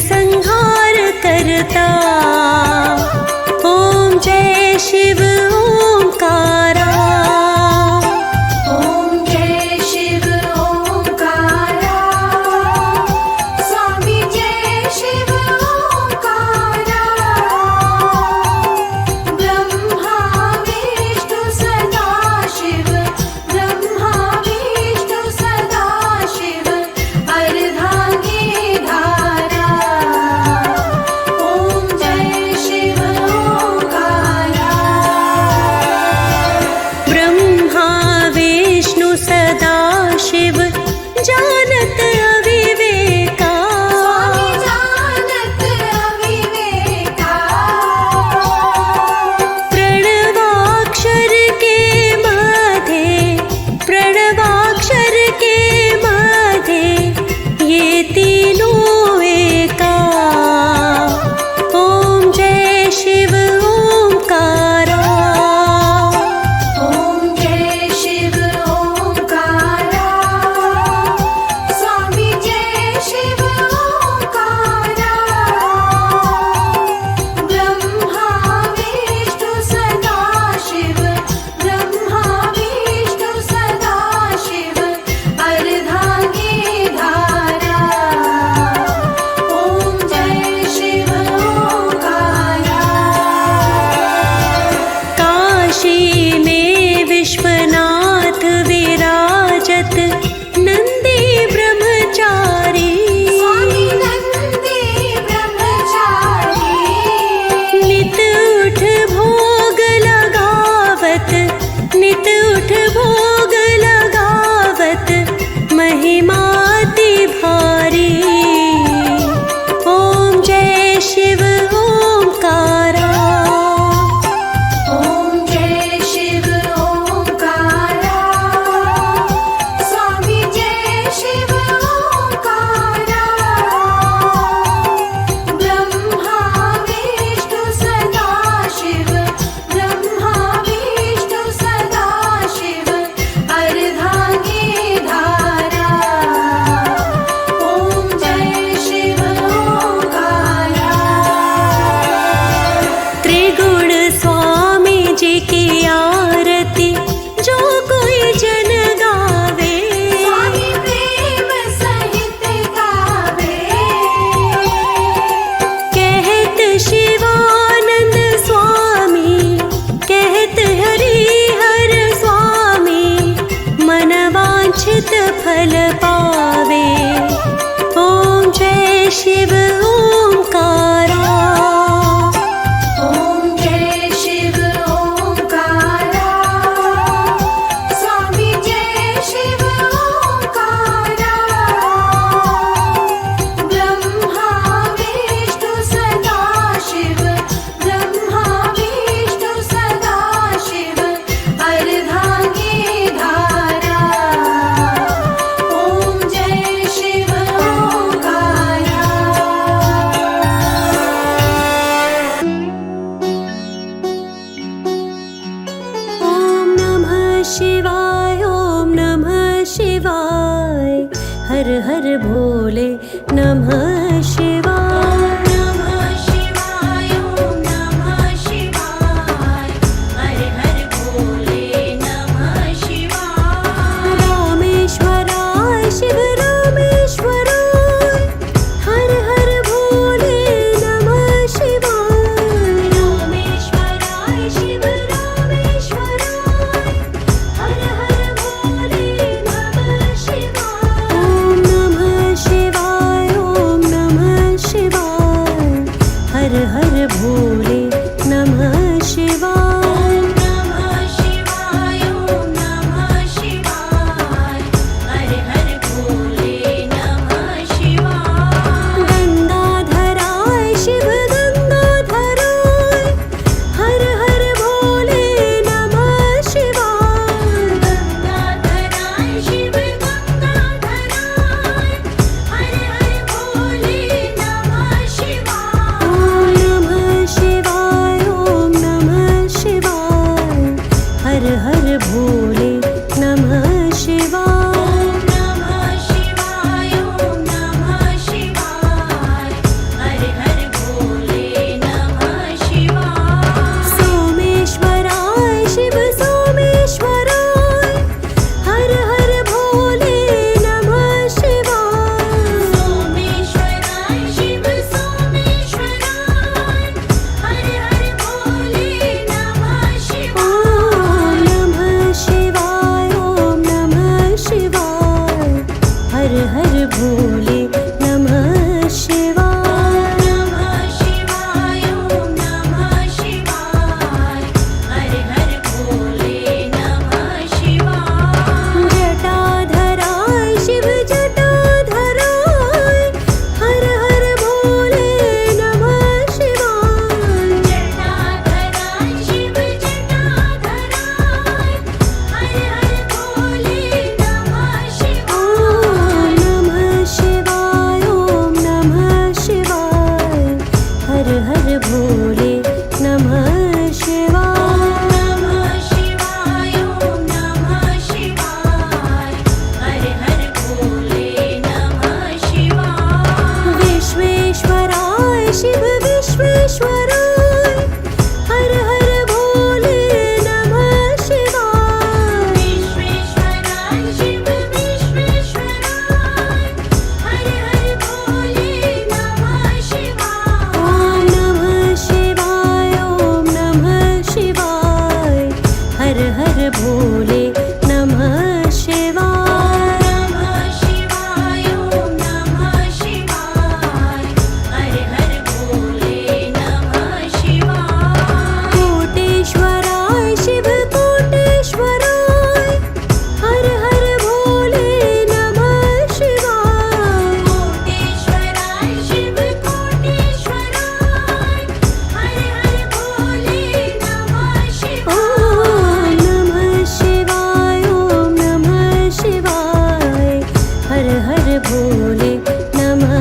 संहार करता। ओम जय शिव ओंकारा। ओम जय शिव ओंकारा। स्वामी जय शिव ओंकारा। ब्रह्मा विष्णु सदा शिव। ब्रह्मा विष्णु सदा शिव। अर्धांगी धारा। ओम जय शिव ओंकारा। ब्रह्मा विष्णु सदा शिव जानत अविवेका। स्वामी जानत अविवेका। प्रणवाक्षर के मध्य, प्रणवाक्षर के मध्य ये तीनों एका। ओम जय शिव ओंकारा। ओम जय शिव ओंकारा। स्वामी जय शिव ओंकारा। ब्रह्मा विष्णु सदा शिव। ब्रह्मा विष्णु सदा शिव। अर्धांगी धारा। ओम जय शिव ओंकारा। काशी में विश्वनाथ विराजत नंदी ब्रह्मचारी। स्वामी नंदी ब्रह्मचारी। नित उठ भोग लगावत, नित उठ भोग लगावत महिमाति भारी। ओम जय शिव ओंकारा। ओम जय शिव ओंकारा। स्वामी जय शिव ओंकारा। ब्रह्मा विष्णु सदा शिव। ब्रह्मा विष्णु सदा शिव। अर्धांगी धारा। ओम जय शिव ओंकारा। त्रिगुण स्वामी जी की आरती जो कोई जन गावे। स्वामी प्रेम सहित गावे। कहत शिवानंद स्वामी, कहत हरिहर स्वामी, मन वांछित फल पावे। ओम जय शिव ओंकारा। ओम जय शिव ओंकारा। स्वामी जय शिव ओंकारा। ब्रह्मा विष्णु सदा शिव। ब्रह्मा विष्णु सदा शिव। अर्धांगी धारा। ओम जय शिव ओंकारा। ओम नमः शिवाय, ओम नमः शिवाय, हर हर भोले नमः शिवाय। नमः शिवाय। ओम नमः शिवाय। हर हर भोले नमः शिवाय। रामेश्वराय शिव रामेश्वराय, हर हर भोले नमः शिवाय। रामेश्वराय शिव रामेश्वराय। हर हर भोले नमः शिवाय। ओम नमः शिवाय, ओम नमः शिवाय, हर हर भोले नमः शिवाय। ओम नमः शिवाय। ओम नमः शिवाय। हर हर भोले नमः शिवाय। गंगाधराय शिव गंगाधराय, हर हर भोले नमः शिवाय। गंगाधराय शिव गंगाधराय। हर हर भोले नमः शिवाय। ओम नमः शिवाय, हर हर भोले नमः शिवाय। नमः शिवाय ओम नमः शिवाय हर हर भोले नमः शिवाय। विश्वेश्वराय शिव विश्वेश्वराय हर हर भोले नमः शिवाय। विश्वेश्वराय शिव विश्वेश्वराय हर हर भोले नमः शिवाय। ओम नमः शिवाय ओम नमः शिवाय हर हर भोले नमः शिवाय। नमः शिवाय ओम नमः शिवाय हर हर भोले नमः शिवाय। कोटेश्वराय शिव कोटेश्वराय हर हर भोले नमः शिवाय। कोटेश्वराय शिव कोटेश्वराय हर हर भोले नमः शिवाय। ओम नमः शिवाय ओम नमः शिवाय हर हर भोले नमः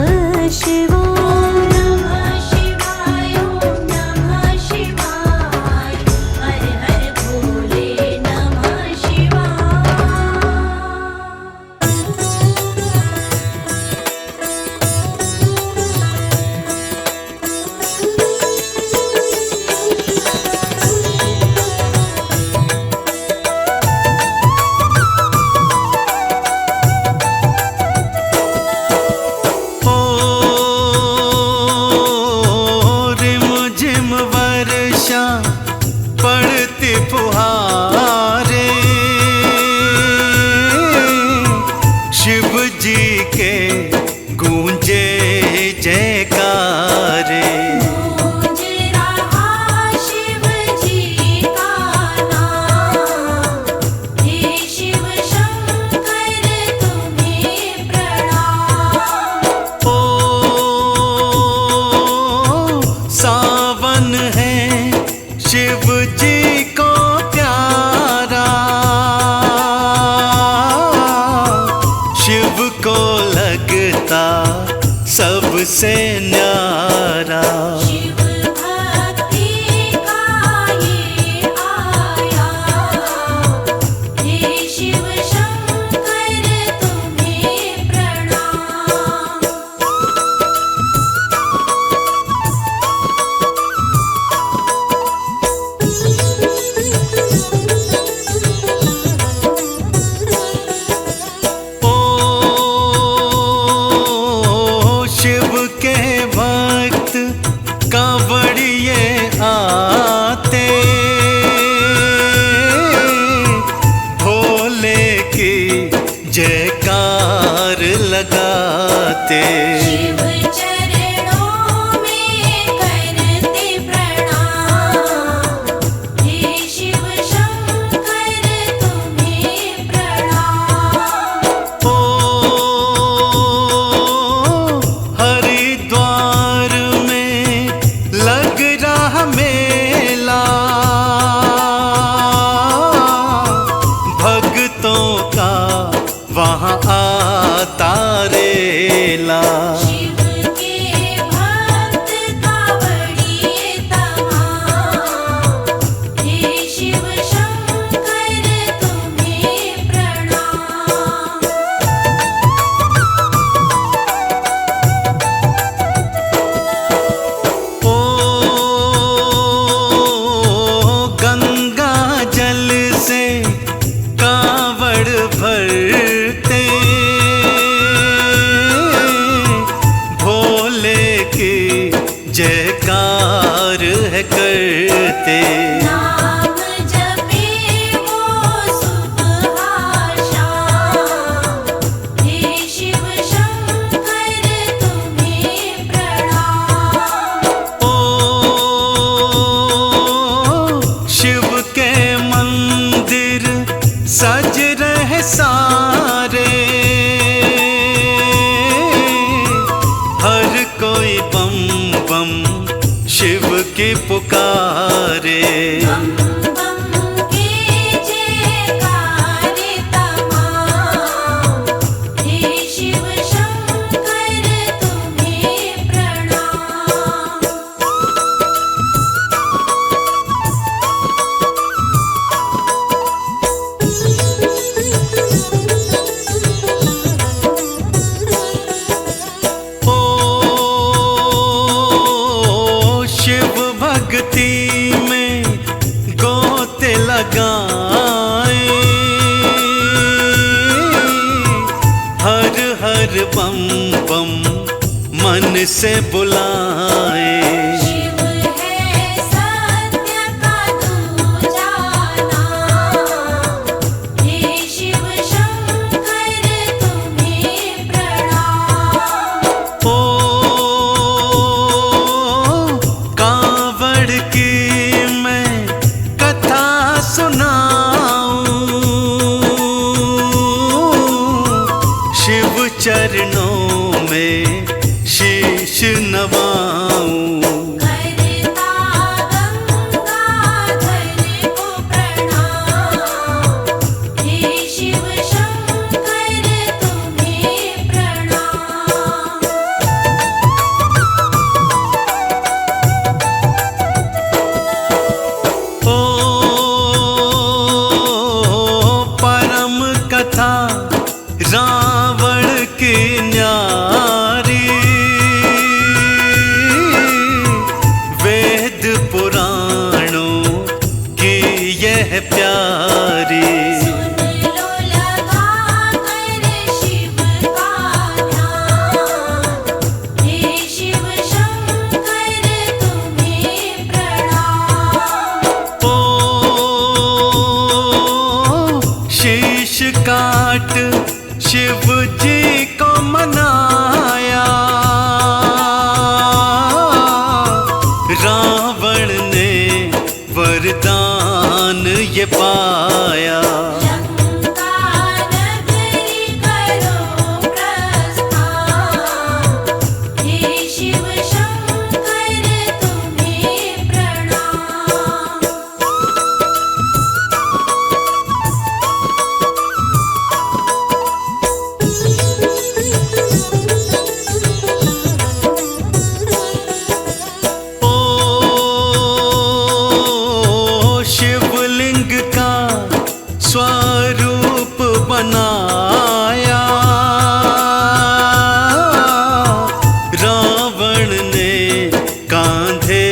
शिवाय। नमः शिवाय ओम नमः शिवाय हर हर भोले नमः ओ रिम झिम वर्षा पड़ती फुहारे शिव जी के गूंजे जयकारे। गूंज रहा शिव जी का नाम हे शिव शंकर तुम्हें प्रणाम। ओ सावन है शिव जी को प्यारा शिव को लगता सबसे न्यारा। शिव भक्ति का ये आया हे शिव शंकर तुम्हें प्रणाम। ओ शिव के भक्त कांवड़िए आते भोले की जयकार लगाते। शिव चरणों में करते प्रणाम हे शिव शंकर तुम्हें प्रणाम। ओ हरिद्वार में लग रहा मेला भक्तों का वहाँ आता रेला। शिव के भक्त कावड़िए तमाम हे शिव शंकर तुम्हें प्रणाम। ओ गंगा जल से कांवड़ भरते भोले की जयकार है करते। नाम जपे वो सुबह शाम हे शिव शंकर तुम्हें प्रणाम। ओ शिव के मंदिर सज रहे सारे हर कोई बम बम शिव की पुकारे। बम बम के जयकारे तमाम हे शिव शंकर तुम्हें प्रणाम। भक्ति में गोते लगाए, हर हर बम बम मन से बुलाए। शिव है सत्य का दूजा नाम, हे शिव शंकर तुम्हें प्रणाम। ओ कांवड़ की मैं कथा सुनाऊं, शिव चरणों में शीश नवाऊं। करता गंगाधर को प्रणाम, हे शिव शंकर तुम्हें प्रणाम। ओ परम कथा रावण की न्यारी, वेद पुराणों की यह प्यारी। सुन लो लगा कर शिव का ध्यान, हे शिव शंकर तुम्हें प्रणाम। ओ शीश काट शिव जी को मनाया, रावण ने वरदान ये पाया। लंका नगरी करो प्रस्थान, हे शिव शंकर तुम्हें प्रणाम। ओ शिवलिंग का स्वरूप बनाया, रावण ने कांधे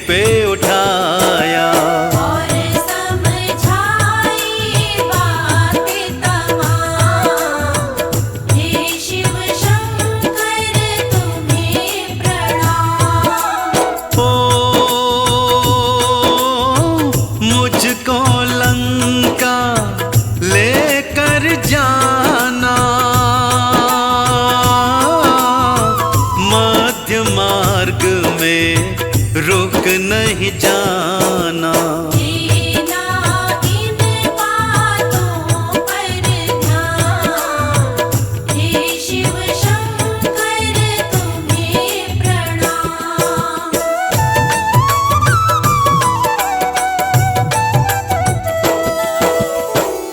पे उठाया। और समझाई बातें तमाम, हे शिव शंकर तुम्हें प्रणाम। ओ मुझको लंका लेकर जाना, मध्य मार्ग में रुक नहीं जाना। देना इन बातों पर ध्यान, हे शिव शंकर तुम्हें प्रणाम।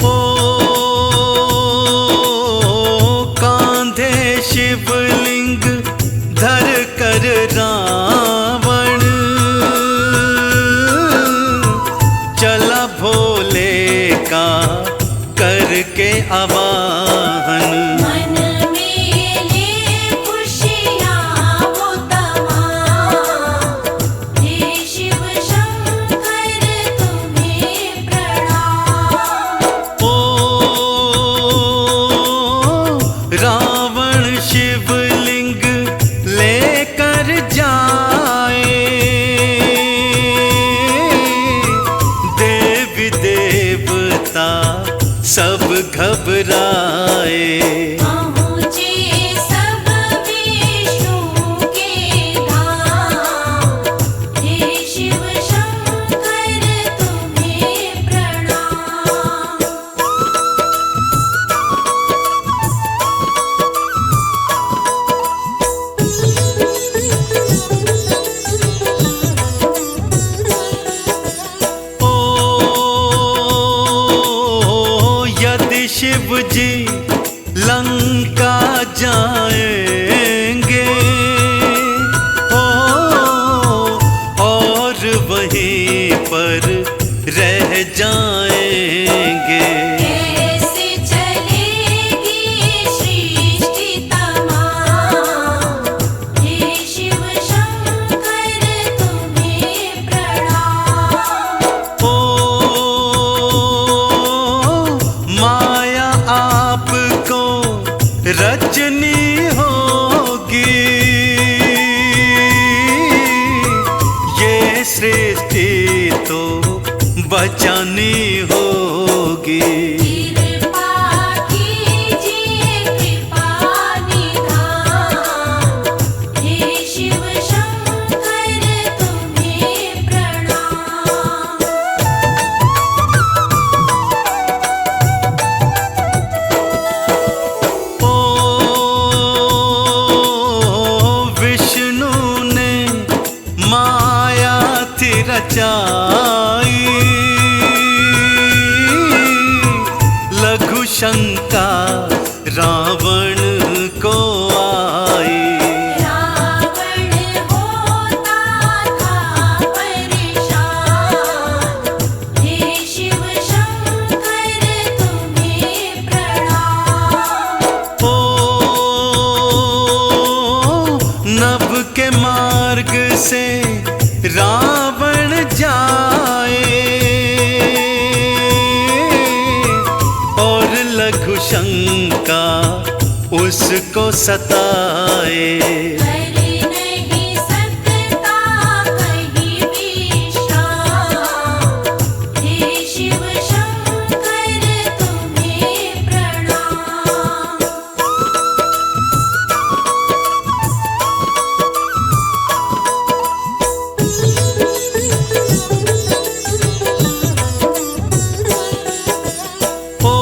ओ कांधे शिवलिंग धर कर रावण चला भोले का करके आवाहन। मन में ले खुशियाँ वो तमाम, हे शिव शंकर तुम्हें प्रणाम। ओ रावण शिवलिंग लेकर जाए, देवी देवता सब घबराए। पहुँचे सब विष्णु के धाम, हे शिव शंकर तुम्हें प्रणाम। ओ यदि शिव जी लंका जाएंगे, ओ और वहीं पर रह जाएंगे। कैसे चलेगी सृष्टि तमाम, हे शिव शंकर तुम्हें प्रणाम। सृष्टि तो बचानी होगी। कृपा कीजिए कृपा निधान, हे शिव शंकर तुम्हें प्रणाम। ओ विष्णु ने माया थी रचाई, लघु शंका रावण को आई। रावण होता था परेशान, हे शिव शंकर तुम्हें प्रणाम। ओ नभ के मार्ग से रावण जाए, और लघु शंका उसको सताए। कर नहीं सकता कहीं विश्राम, हे शिव शंकर तुम्हें प्रणाम। ओ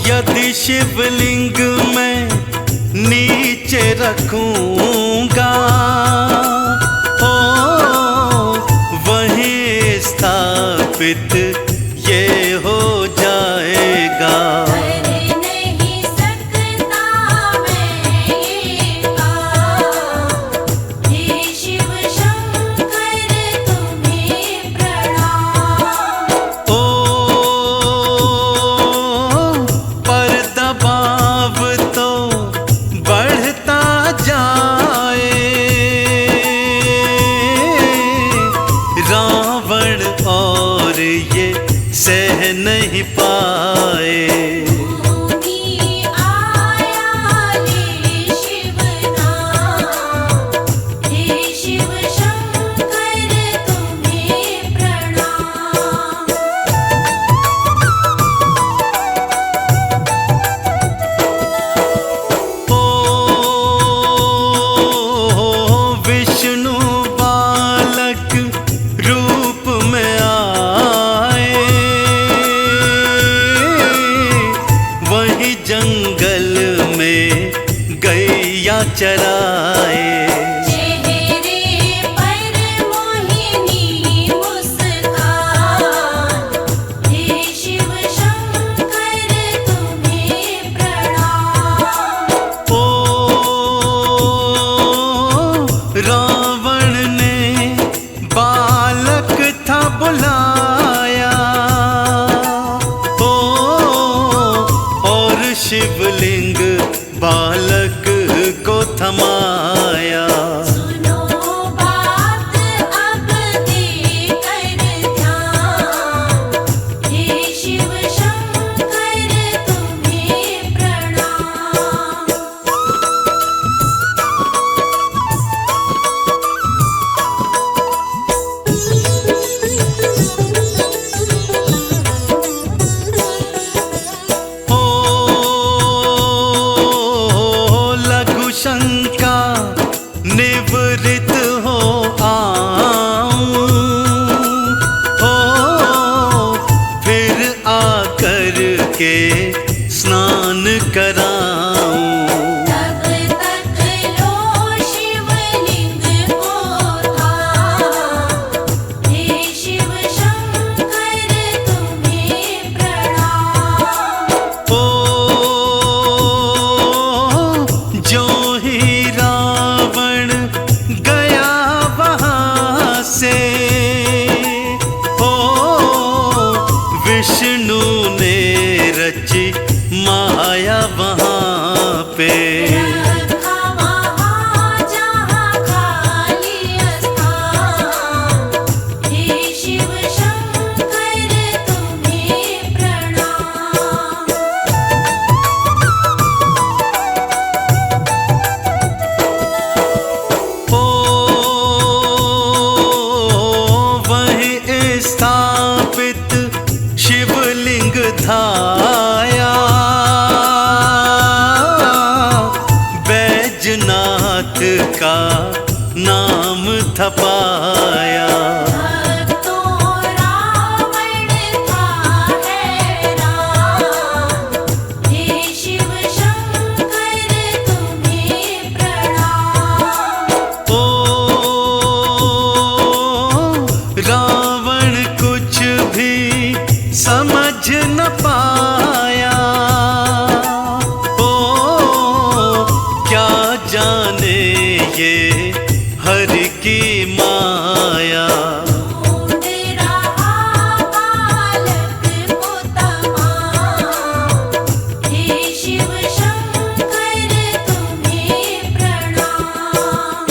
यदि शिवलिंग में नीचे रखूंगा, ओ वहीं स्थापित ये हो जाएगा। कर नहीं सकता मैं ये काम, हे शिव शंकर तुम्हें प्रणाम। ओ पर दबाव तो बढ़ता जाए, रावण और ये थपाया। भक्तों रावण था हैरान, हे शिव शंकर तुम्हें प्रणाम। ओ रावण कुछ भी समझ न पाया। ओ क्या जाने ये हरि की माया। ढूंढ रहा बालक को तमाम, हे शिव शंकर तुम्हें प्रणाम।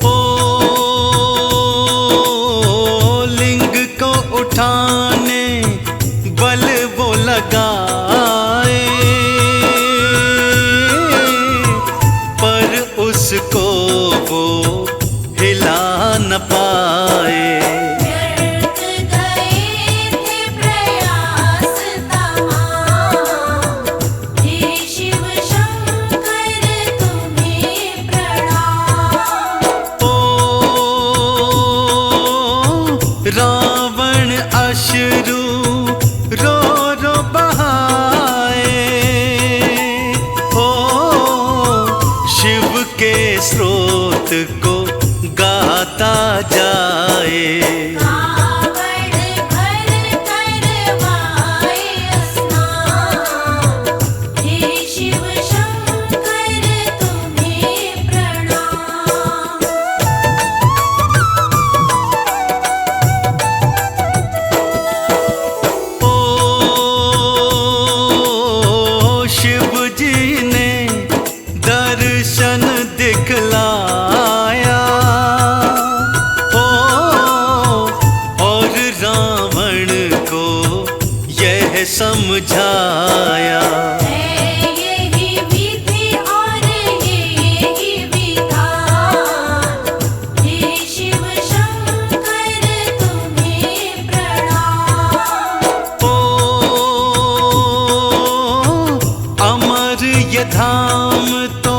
ओ लिंग को उठाने बल वो लगाए, पर उसको वो हिला न पाए। व्यर्थ गए थे प्रयास तमाम, हे शिव शंकर तुम्हें प्रणाम। ओ रावण अश्रु रो रो बहाए। ओ शिव के स्रोत को गाता जाए। कावड़ भर करवाए स्नान, हे शिव शंकर तुम्हें प्रणाम। ओ शिव जी ने दर्शन दिखलाया। ओ और रावण को यह समझाया। है यही विधि और यही विधान, हे शिव शंकर तुम्हें प्रणाम। ओ अमर ये धाम तो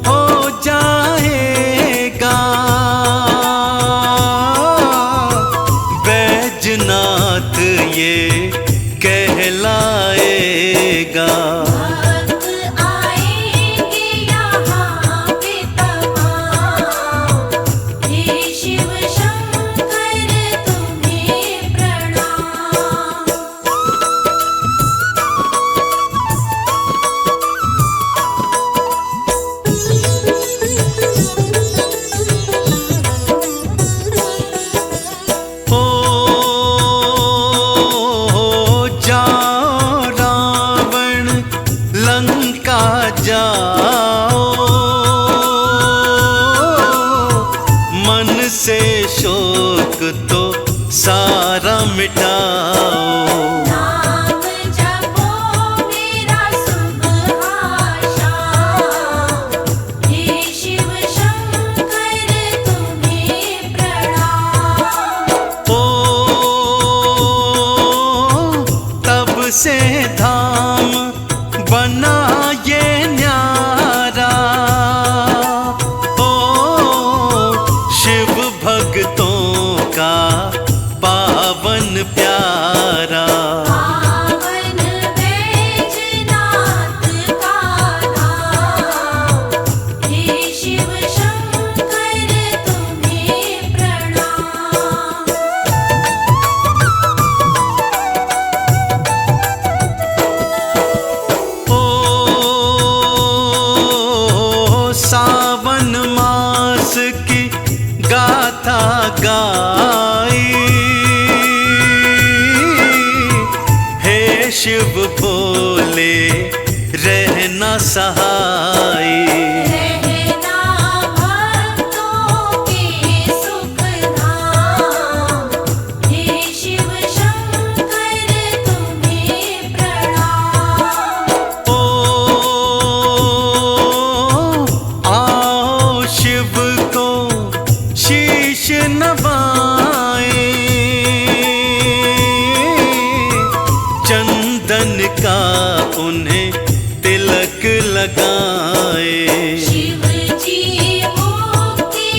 हो जाएगा, बैजनाथ ये कहलाएगा। भक्त आएंगे यहाँ पे तमाम, हे शिव शंकर तुम्हें प्रणाम। ओ जाओ रावण लंका जाओ, मन से शोक तो सारा मिटाओ। नाम जपो मेरा सुबह शाम, हे शिव शंकर तुम्हें प्रणाम। ओ तब से धाम बना ये न्यारा। ओ शिव भक्तों का पावन प्यारा। पावन बैजनाथ का धाम, हे शिव शंकर तुम्हें प्रणाम। ओ सावन मास की गाथा गाई, हे शिव भोले रहना सहाय। रहना भक्तों के सुख धाम, हे शिव शंकर तुम्हें प्रणाम। ओ आओ शिव को शीश नवाए, उन्हें तिलक लगाए। शिव जी मुक्ति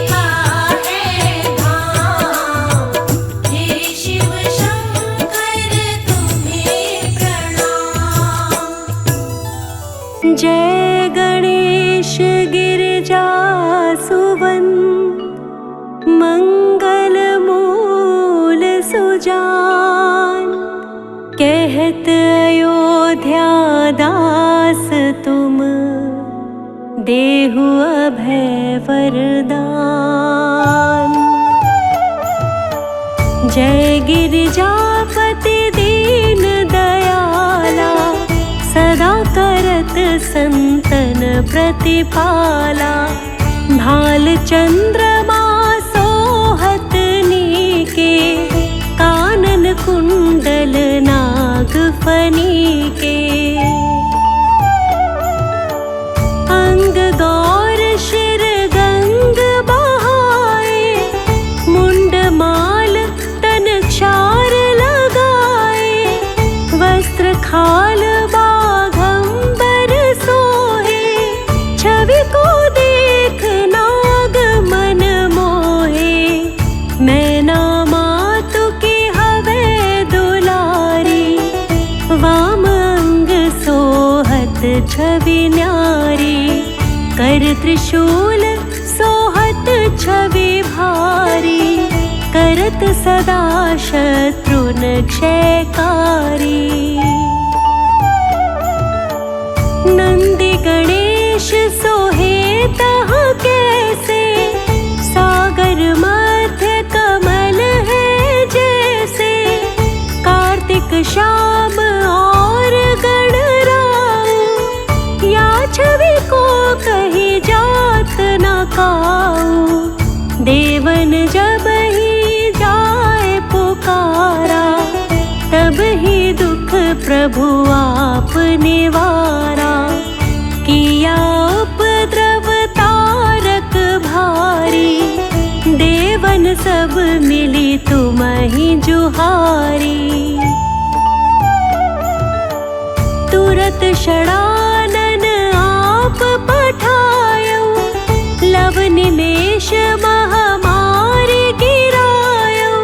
का है धाम, हे शिव शंकर तुम्हें प्रणाम। जय गणेश गिरिजा सुवन, मंगल मूल सुजान। कहत अयोध्या दास तुम, देहु अभय वरदान। जय गिरिजापति दीन दयाला, सदा करत संतन प्रतिपाला। भाल चंद्रमा सोहत नीके, कानन कुंडल नाग फनीके। अंग गौर शिर गंग बहाए, मुंड माल तन क्षार लगाए। वस्त्र खाल बाघंबर सोहे, छवि को देख नाग मन मोहे। मैना मातु की हवे दुलारी, वाम अंग सोहत छवि न्यारी। कर त्रिशूल सोहत छवि भारी, करत सदा शत्रुन क्षयकारी। नंदी गणेश सोहे तह कैसे, सागर मध्य कमल है जैसे। कार्तिक श्याम और गणराऊ, या छवि को कही जात न काऊ। देवन जब ही जाए पुकारा, तब ही दुख प्रभु आप निवारा। किया उपद्रव तारक भारी, देवन सब मिली तुम्हि जुहारी। तुरत षडानन आप पठायो, लव निमेष महामारी गिरायो।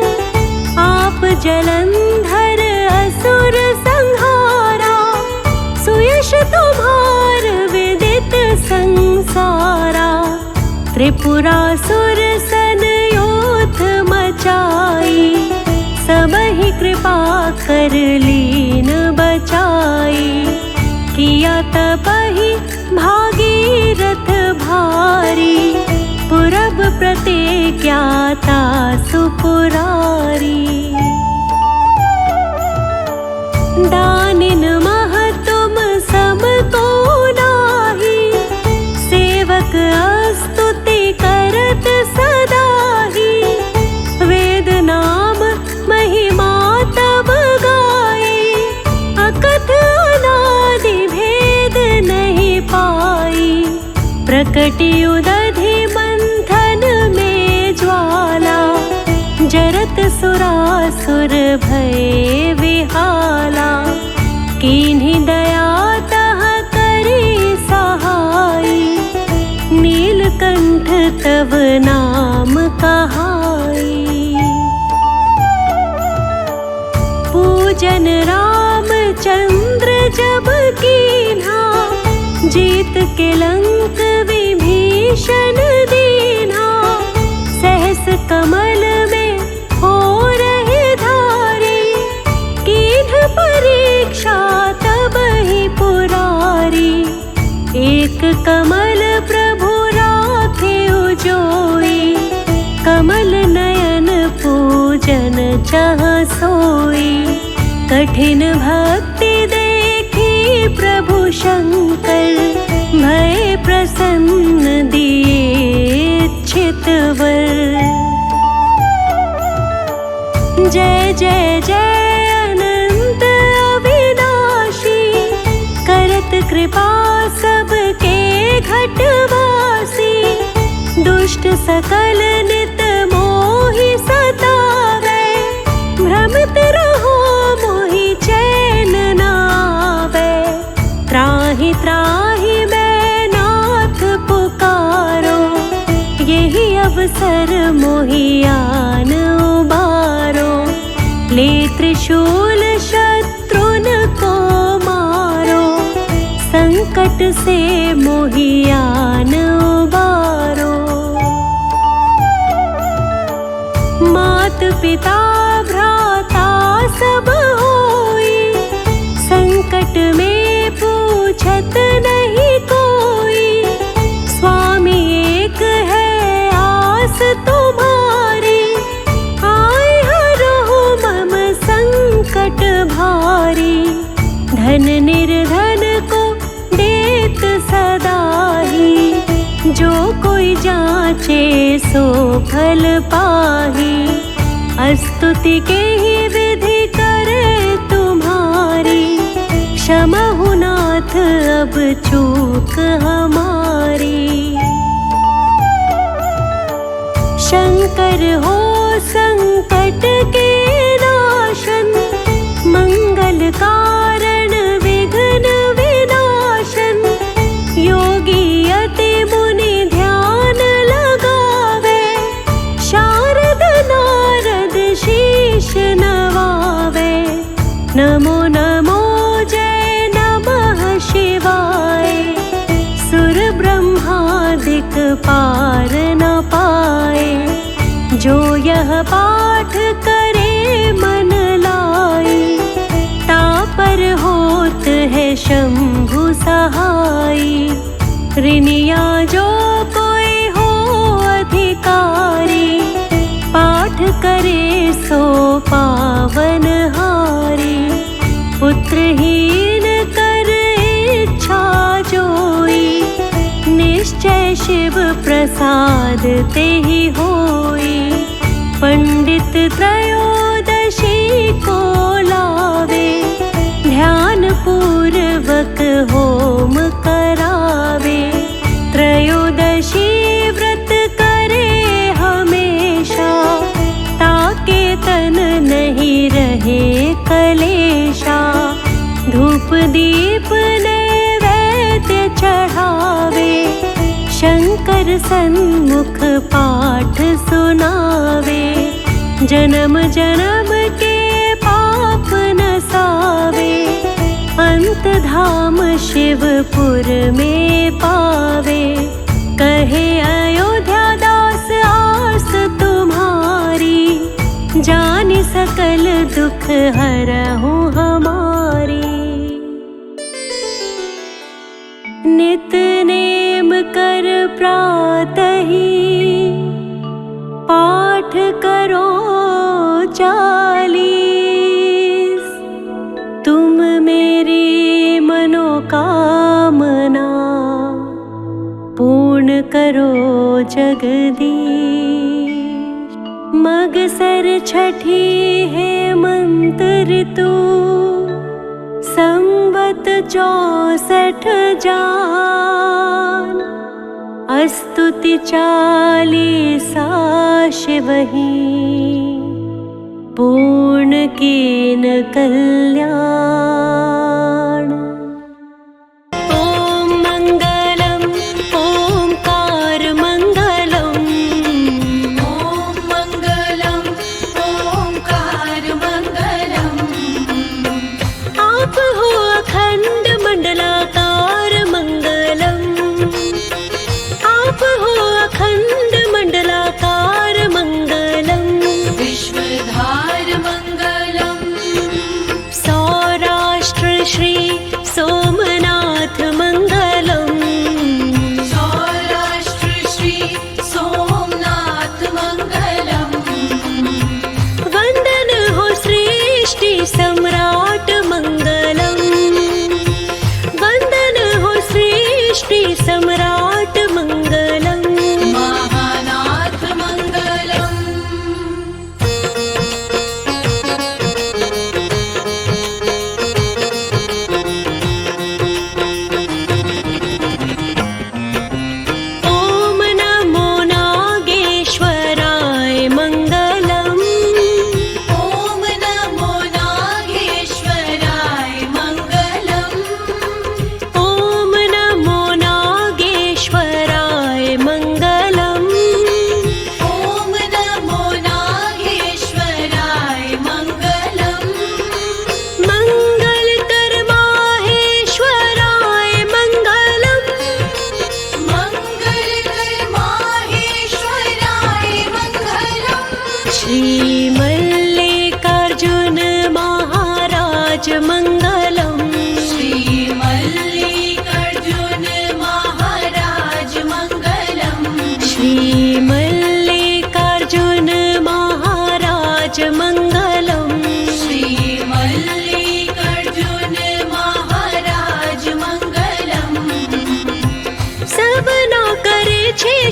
आप जलंधर असुर संहारा, सुयश तुम्हार विदित संसारा। त्रिपुरासुर सन योथ मचाई, सबहि कृपा कर लीन बचाई। किया तपहि भागीरथ भारी, पुरब प्रतिज्ञाता सुपुरारी। दानिन मह तुम सम को नाही, सेवक स्तुति करत सदाही। वेद नाम महिमा तब गाई, अकथ अनादि भेद नहीं पाई। प्रकटि उदधि मंथन में ज्वाला, जरत सुरासुर भय विहाला। कीन्ही दया तह करी सहाई, नीलकंठ तव नाम कहाई। पूजन रामचंद्र जब कीन्हा, जीत के लंक विभीषण दीन्हा। सहस कमल में हो रहे धारी, कीन्ह परीक्षा तब ही पुरारी। एक कमल प्रभु राखे उजोई, कमल नयन पूजन चह सोई। कठिन भक्ति देखी प्रभु शंकर, भय प्रसन्न दिए इच्छित वर। जय जय जय अनंत अविनाशी, करत कृपा सबके घटवासी। दुष्ट सकल नित मोहि सतावै, भ्रमित रहो मोहि चैन न आवे। त्राहि मैं नाथ पुकारो, यही अवसर मोहियान उबारो। ले त्रिशूल शत्रुन को मारो, संकट से मोहियान उबारो। मात पिता भ्राता सब होई, संकट में पूछत नहीं कोई। स्वामी एक है आस तुम्हारी, आए हरहु मम संकट भारी। धन निर्धन को देत सदाही, जो कोई जाचे सो फल पाही। स्तुति के ही विधि करे तुम्हारी, क्षमहु नाथ अब चूक हमारी। शंकर हो संकट के नाशन, मंगल कारण विघ्न विनाशन। योगी अति मुनि ध्यान लगावे, शारद नारद शीश नवावे। नमो नमो जय नमः शिवाय, सुर ब्रह्मादिक पार न पाए। जो यह पाठ करे मन लाई, तापर होत है शंभु सहाई। ऋनिया जो कोई हो अधिकारी, पाठ करे सो पावन हारी। पुत्रहीन कर इच्छा जोई, निश्चय शिव प्रसाद ते ही होई। पंडित त्रयोदशी को लावे, ध्यान पूर्वक होम करावे। त्रयोदशी व्रत करे हमेशा, ताके तन नहीं रहे कलेशा। धूप दीप नैवेद्य चढ़ावे, शंकर सन्मुख पाठ सुनावे। जन्म जन्म के पाप नसावे, अंत धाम शिवपुर में पावे। कहे अयोध्या दास आस तुम्हारी, जानि सकल दुख हरहु हमारी। नित नेम कर प्रातहि, पाठ करो 40। तुम मेरी मनोकामना, पूर्ण करो जगदीश। मगसर छठी हेमंत ऋतु, संवत 64 जान। स्तुति 40 शिवहि, पूर्ण कीन कल्याण। ओम मंगलम ओंकार मंगलम, ॐ मङ्गलम् ओङ्कार मङ्गलम्। आप हो अखंड मंडलाकार मंगलम। आप हो अखंड मंडलाकार मंगलम। विश्वधार मङ्गलम्। सौराष्ट्र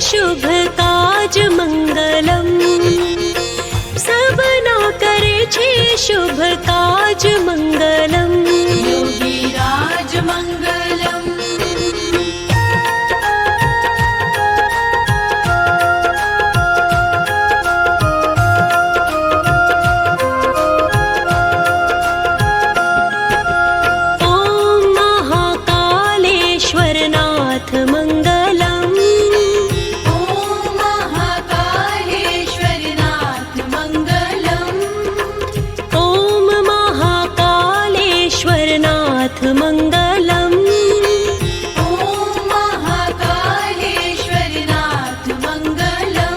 शुभ काज मंगलम। सबना करे छे शुभ काज मंगलम। योगीराज मंगलम। ओम महाकालेश्वरनाथ मंगलम। ओम महाकालेश्वरनाथ मंगलम। ओम महाकालेश्वरनाथ मंगलम। ओम महाकालेश्वरनाथ मंगलम।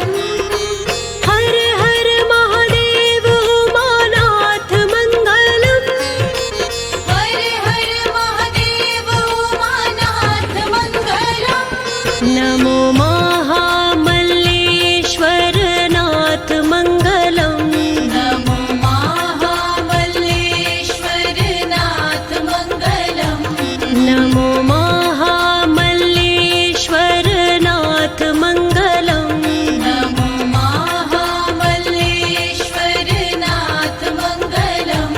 हर हर महादेव उमानाथ मंगलम। हर हर महादेव उमानाथ मंगलम। नमो महामल्लेश्वरनाथ मंगलम। नमो महाबलेश्वरनाथ मंगलम। नमो महामल्लेश्वरनाथ मंगलम। नमो महाबलेश्वरनाथ मंगलम।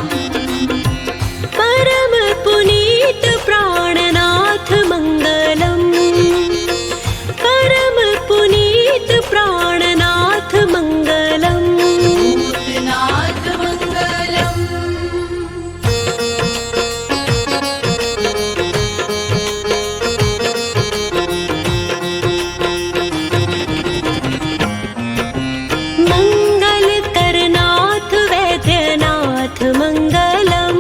परम पुनीत प्राणनाथ मंगलम। परम पुनीत प्राणनाथ मंगलम। भूतनाथ मंगलम। मंगल करनाथ वैद्यनाथ मंगलम।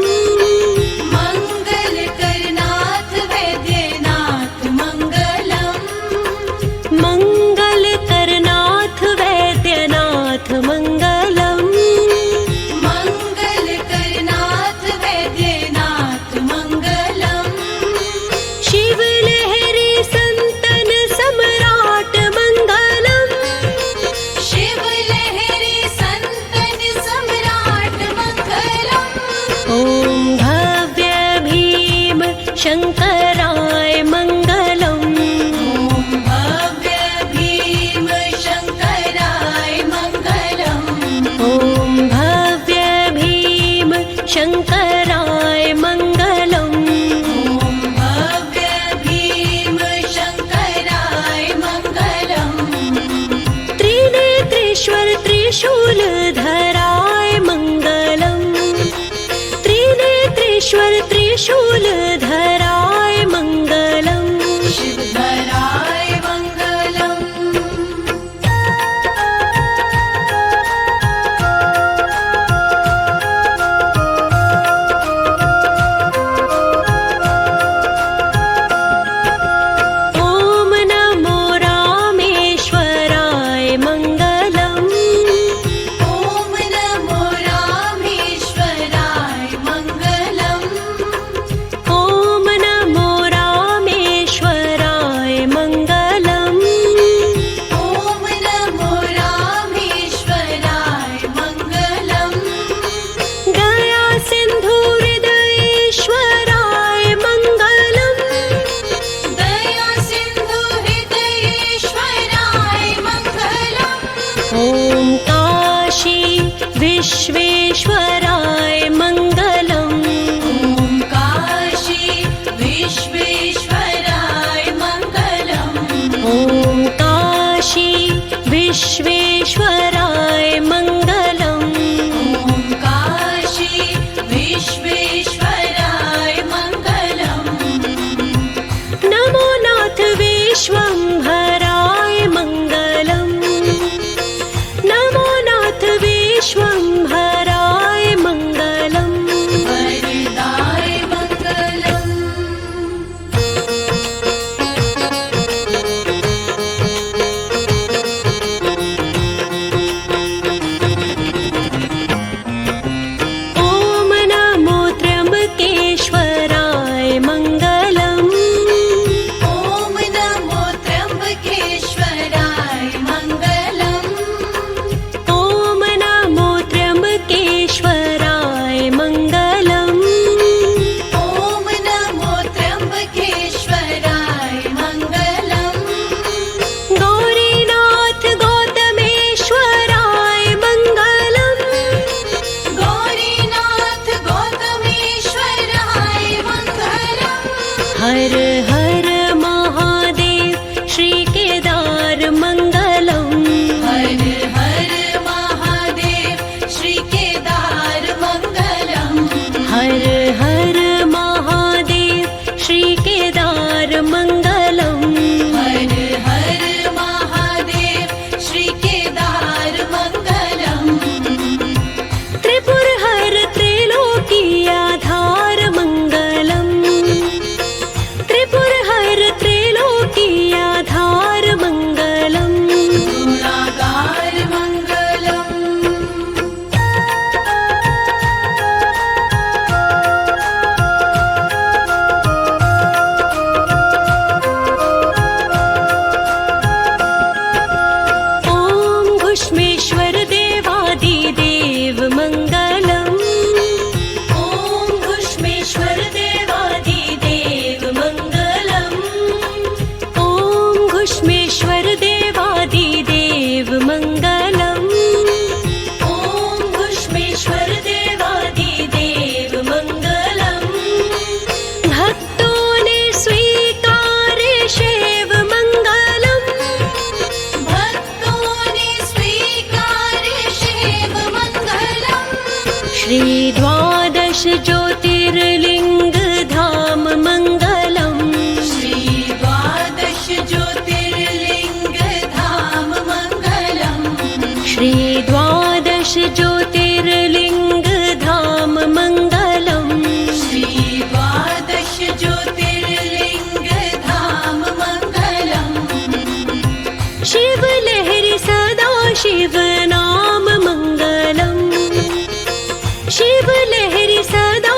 मंगल करनाथ वैद्यनाथ मंगलम। मंगल करनाथ वैद्यनाथ मंगलम। मंगल करनाथ वैद्यनाथ मंगलम। शिव लहरी संतन सम्राट मंगलम। शिव लहरी संतन सम्राट मंगलम। ओम भव्य भीम शंकराय मंगलम। ओम भव्य भीम शंकराय मंगलम। ओम भव्य भीम शंकराय मंगलम। ओम भव्य भीम शंकराय मंगलम। त्रिनेत्रेश्वर त्रिशूलधराय मंगलम। त्रिनेत्रेश्वर त्रिशूलधराय मंगलम। शिवधराय मंगलम। ओम नमो रामेश्वराय मंगलम। ओम नमो रामेश्वराय मंगलम। हर हर महादेव श्री केदार मंगलम। हर हर महादेव श्री केदार मंगलम। हर हर महादेव श्री केदार मंगलम। हर हर महादेव श्री केदार मंगलम। त्रिपुर हर त्रैलोकी आधार मंगलम। त्रिपुर हर त्रैलोकी आधार मंगलम। गुणागार मंगलम। ॐ घुष्मेश्वर देवादिदेव मंगलम। ॐ घुष्मेश्वर देवादिदेव मंगलम। ॐ घुष्मेश्वर देवादिदेव मंगलम। ॐ घुष्मेश्वर देवादिदेव मंगलम। भक्तों ने स्वीकारे शिव मंगलम। भक्तों ने स्वीकार शिव मंगलम। श्री द्वादश ज्योतिर्लिंग धाम मंगलम। श्री द्वादश ज्योतिर्लिंग धाम मंगलम। श्री द्वादश ज्योतिर्लिंग धाम मंगलम। श्री द्वादश ज्योतिर्लिंग धाम मंगलम। शिव लहरी सदा शिव नाम मंगलम। शिव लहरी सदा